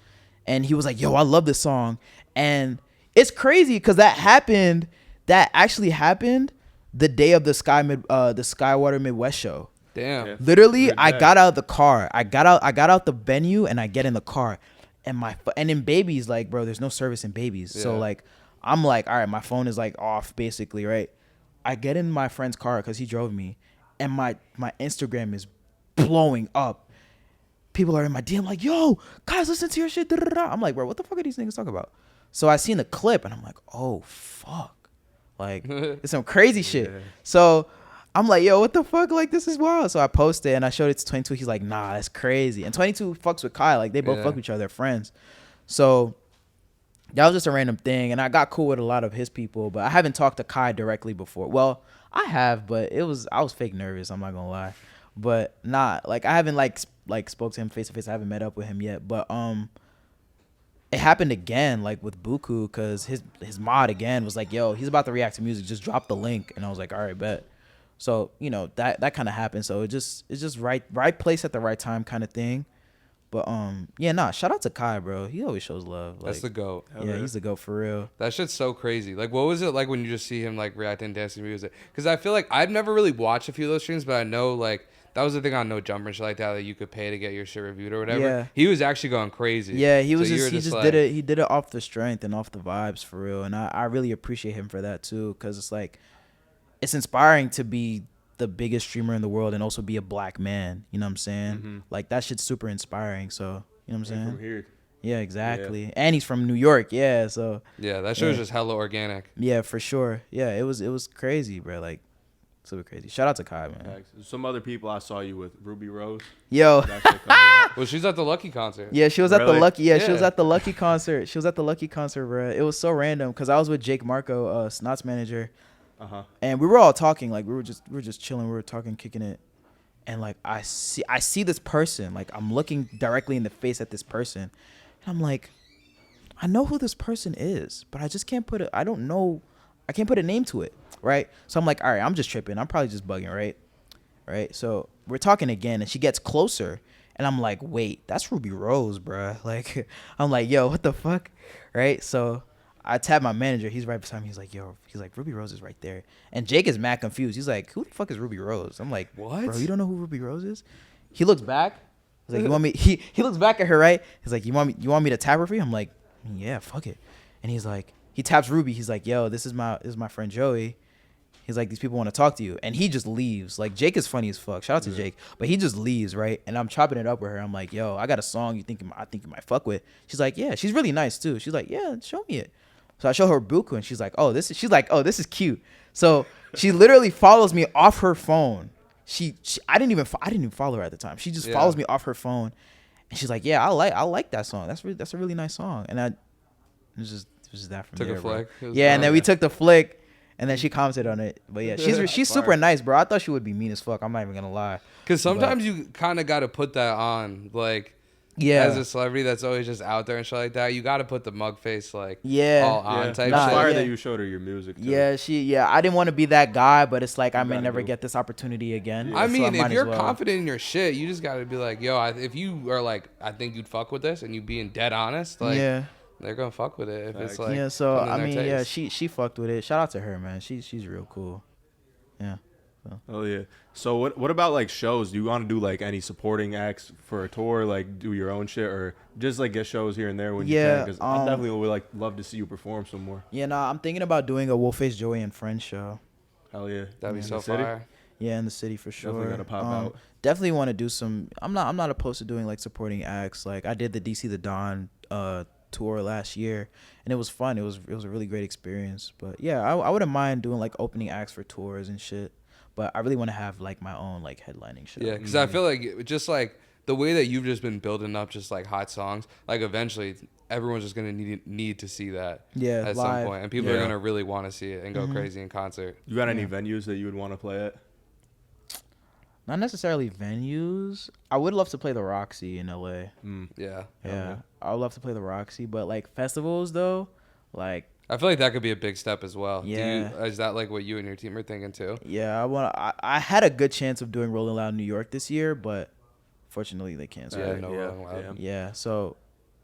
and he was like, "Yo, I love this song," and it's crazy because that actually happened the day of the Skywater Midwest show. Damn. Yeah. Literally, I got out of the car. I got out the venue and I get in the car, and in Babies, like, bro, there's no service in Babies. Yeah. So like, I'm like, all right, my phone is like off basically, right? I get in my friend's car because he drove me, and my Instagram is blowing up. People are in my DM like, "Yo, guys, listen to your shit." Da, da, da. I'm like, bro, what the fuck are these niggas talking about? So I seen the clip and I'm like, oh fuck, like it's some crazy shit. Yeah. So I'm like, yo, what the fuck? Like, this is wild. So I posted and I showed it to 22. He's like, nah, that's crazy. And 22 fucks with Kai. Like, they both fuck with each other. They're friends. So that was just a random thing. And I got cool with a lot of his people, but I haven't talked to Kai directly before. Well, I have, but I was fake nervous. I'm not gonna lie. But like, I haven't like spoke to him face to face. I haven't met up with him yet. But it happened again, like with Buku, because his mod again was like, yo, he's about to react to music, just drop the link. And I was like, all right, bet. So, you know, that kind of happened. So it's just right place at the right time kind of thing. But shout out to Kai, bro. He always shows love. That's Like, the GOAT. yeah, he's the GOAT for real. That shit's so crazy. Like, what was it like when you just see him like reacting, dancing to music? Because I feel like I've never really watched a few of those streams, but I know like that was the thing on No Jumper and shit like that you could pay to get your shit reviewed or whatever. Yeah. He was actually going crazy. Yeah, he So was you were just like, did it. He did it off the strength and off the vibes for real. And I really appreciate him for that too, because it's like, it's inspiring to be the biggest streamer in the world and also be a black man. You know what I'm saying? Mm-hmm. Like, that shit's super inspiring. So, you know what I'm saying? From here. Yeah, exactly. And he's from New York. Yeah, so Yeah, that shit was just hella organic. yeah, for sure. Yeah, it was crazy, bro. Like, super crazy. Shout out to Kai, man. Facts. Some other people I saw you with, Ruby Rose. Yo. That shit coming out. Well, she's at the Lucky concert. Yeah, she was at the Really? Lucky. Yeah, she was Yeah. at the Lucky concert. She was at the Lucky concert, bro. It was so random because I was with Jake Marco, Cenat's manager, and we were all talking. Like, we were just chilling. We were talking, kicking it, and like I see this person. Like, I'm looking directly in the face at this person, and I'm like, I know who this person is, but I just can't put it. I don't know. I can't put a name to it, right? So I'm like, all right, I'm just tripping. I'm probably just bugging, right? So we're talking again, and she gets closer, and I'm like, wait, that's Ruby Rose, bruh. Like, I'm like, yo, what the fuck, right? So I tap my manager. He's right beside me. He's like, Ruby Rose is right there. And Jake is mad confused. He's like, who the fuck is Ruby Rose? I'm like, What? Bro, you don't know who Ruby Rose is? He looks back. He's like, you want me? He looks back at her, right? He's like, you want me to tap her for you? I'm like, yeah, fuck it. And he's like, he taps Ruby. He's like, yo, this is my friend Joey. He's like, these people want to talk to you. And he just leaves. Like, Jake is funny as fuck. Shout out to Jake. But he just leaves, right? And I'm chopping it up with her. I'm like, yo, I got a song I think you might fuck with. She's like, yeah. She's really nice too. She's like, yeah, show me it. So I show her Buku, and she's like, oh, this is cute. So she literally follows me off her phone. I didn't even follow her at the time. She just follows me off her phone. And she's like, yeah, I like that song. That's a really nice song. And it was just that from Took there, a flick. Yeah, and then we took the flick, and then she commented on it. But yeah, she's super nice, bro. I thought she would be mean as fuck. I'm not even gonna lie. Because sometimes you kind of got to put that on, like, Yeah. as a celebrity that's always just out there and shit like that, you got to put the mug face, like, Yeah. all on type It's shit. fire yeah. that you showed her your music, too. Yeah, I didn't want to be that guy, but it's like I may gotta never do. get this opportunity again. I so mean, might if you're as well. confident in your shit, you just got to be like, yo, if you are like, I think you'd fuck with this, and you being dead honest, like, Yeah. they're going to fuck with it if it's like, Yeah, so something I in mean, their yeah, taste. she fucked with it. Shout out to her, man. She's real cool. Yeah. Oh yeah. So what about like shows? Do you want to do like any supporting acts for a tour, like do your own shit, or just like get shows here and there when you Yeah, can? Because I definitely would like love to see you perform some more. Yeah, nah, I'm thinking about doing a Wolfacejoeyy and Friends show. Hell yeah. That'd be In so the city? fire. Yeah, in the city for sure. Definitely gotta pop out. Definitely want to do some. I'm not opposed to doing like supporting acts. Like I did the DC the Dawn tour last year, and it was fun. It was a really great experience. But yeah, I wouldn't mind doing like opening acts for tours and shit. But I really want to have like my own like headlining show. Yeah, because I feel like just like the way that you've just been building up just like hot songs, like eventually everyone's just gonna need to see that at some point, and people are gonna really want to see it and go crazy in concert. You got any venues that you would want to play at? Not necessarily venues. I would love to play the Roxy in LA. Yeah. Yeah, I would love to play the Roxy, but like festivals though, like I feel like that could be a big step as well. Yeah. Is that like what you and your team are thinking too? yeah, I had a good chance of doing Rolling Loud New York this year, but fortunately they canceled. Yeah, it. no Rolling Loud. Yeah, so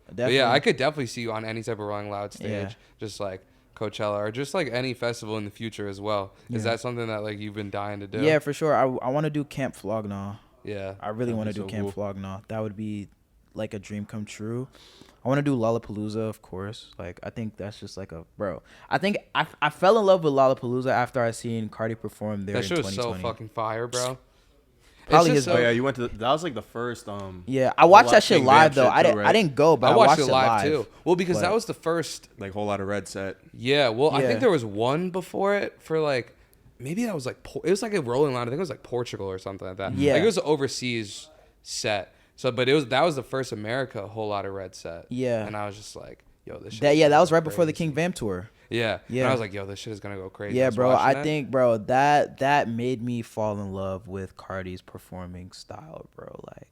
But definitely. yeah, I could definitely see you on any type of Rolling Loud stage, Yeah. just like Coachella or just like any festival in the future as well. Is Yeah. that something that like you've been dying to do? Yeah, for sure. I want to do Camp Flognaw. Yeah. I really That'd want be to do so Camp cool. Flognaw. That would be like a dream come true. I want to do Lollapalooza, of course. Like I think that's just like a bro. I think I fell in love with Lollapalooza after I seen Cardi perform there That in shit was so 2020. fucking fire, bro. Probably It's his- just Oh so- yeah, you went to that was like the first Yeah, I watched that King shit Bam live though. shit I too, didn't right? I didn't go, but I watched it live live too. Well, because But- that was the first. like whole lot of red set. Yeah. Well, I Yeah. think there was one before it for like maybe that was like it was like a Rolling Loud. I think it was like Portugal or something like that. Yeah. Like it was an overseas set. So, but that was the first America Whole Lot of Red set. Yeah. And I was just like, yo, this shit. That is yeah, gonna that was go right before the crazy. King Vamp tour. Yeah. Yeah. And I was like, yo, this shit is gonna go crazy. Yeah, was bro. watching I it. think, bro, that made me fall in love with Cardi's performing style, bro. Like,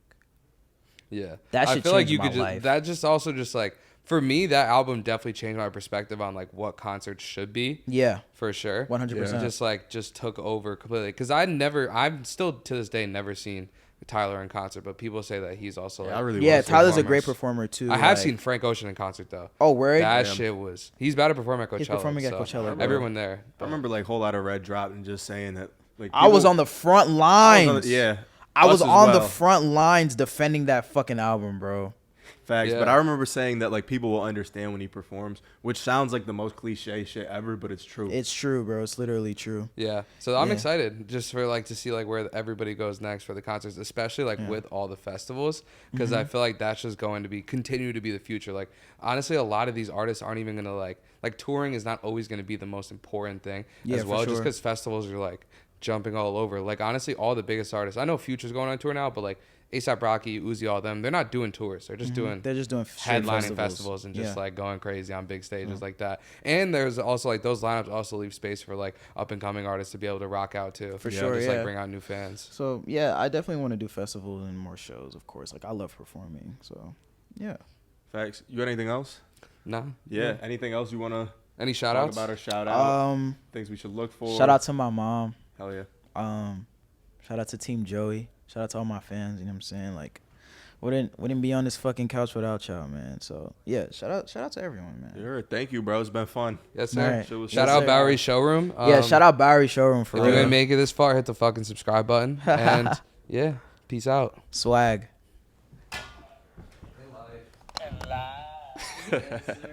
Yeah. That I shit feel like changed you my could just life. that just also just like for me that album definitely changed my perspective on like what concerts should be. yeah, For sure. 100%. Just took over completely because I've still to this day never seen Tyler in concert, but people say that he's also like, I really yeah. want to see Tyler's a performance. great performer too. I have like- seen Frank Ocean in concert though. Oh, word. That Damn. shit was he's about to perform at Coachella. He's performing at so Coachella, bro. Everyone there. I remember like whole lot of red dropped and just saying that like I was people- on the front I was lines. on the- yeah. I was us as on the well. front lines defending that fucking album, bro. Facts, Yeah. but I remember saying that like people will understand when he performs, which sounds like the most cliche shit ever, but it's true. It's true, bro. It's literally true. Yeah. So I'm Yeah. excited just for like to see like where everybody goes next for the concerts, especially like with all the festivals, because Mm-hmm. I feel like that's just going to be continue to be the future. Like honestly, a lot of these artists aren't even gonna like touring is not always gonna be the most important thing Yeah, as for well, just sure. because festivals are like jumping all over. Like honestly, all the biggest artists. I know Future's going on tour now, but like A$AP Rocky, Uzi, all them, they're not doing tours. They're just doing They're just doing straight headlining festivals and just Yeah. like going crazy on big stages like that. And there's also like those lineups also leave space for like up and coming artists to be able to rock out too. For You sure, know, just yeah. like bring out new fans. So yeah, I definitely want to do festivals and more shows, of course. Like I love performing, so yeah. Facts. You got anything else? Nah. Yeah. Anything else you want to Any shout talk outs? about or shout out? Um, Things we should look for? shout out to my mom. Hell yeah. Shout out to Team Joey. Shout out to all my fans. You know what I'm saying? Like, wouldn't be on this fucking couch without y'all, man. So yeah, shout out to everyone, man. Sure. Thank you, bro. It's been fun. Yes, sir. Right. Shit was Shout Yes, out sir. Bowery Showroom. Yeah, shout out Bowery Showroom for If you real. didn't make it this far, hit the fucking subscribe button. And yeah, peace out. Swag. Yes, sir.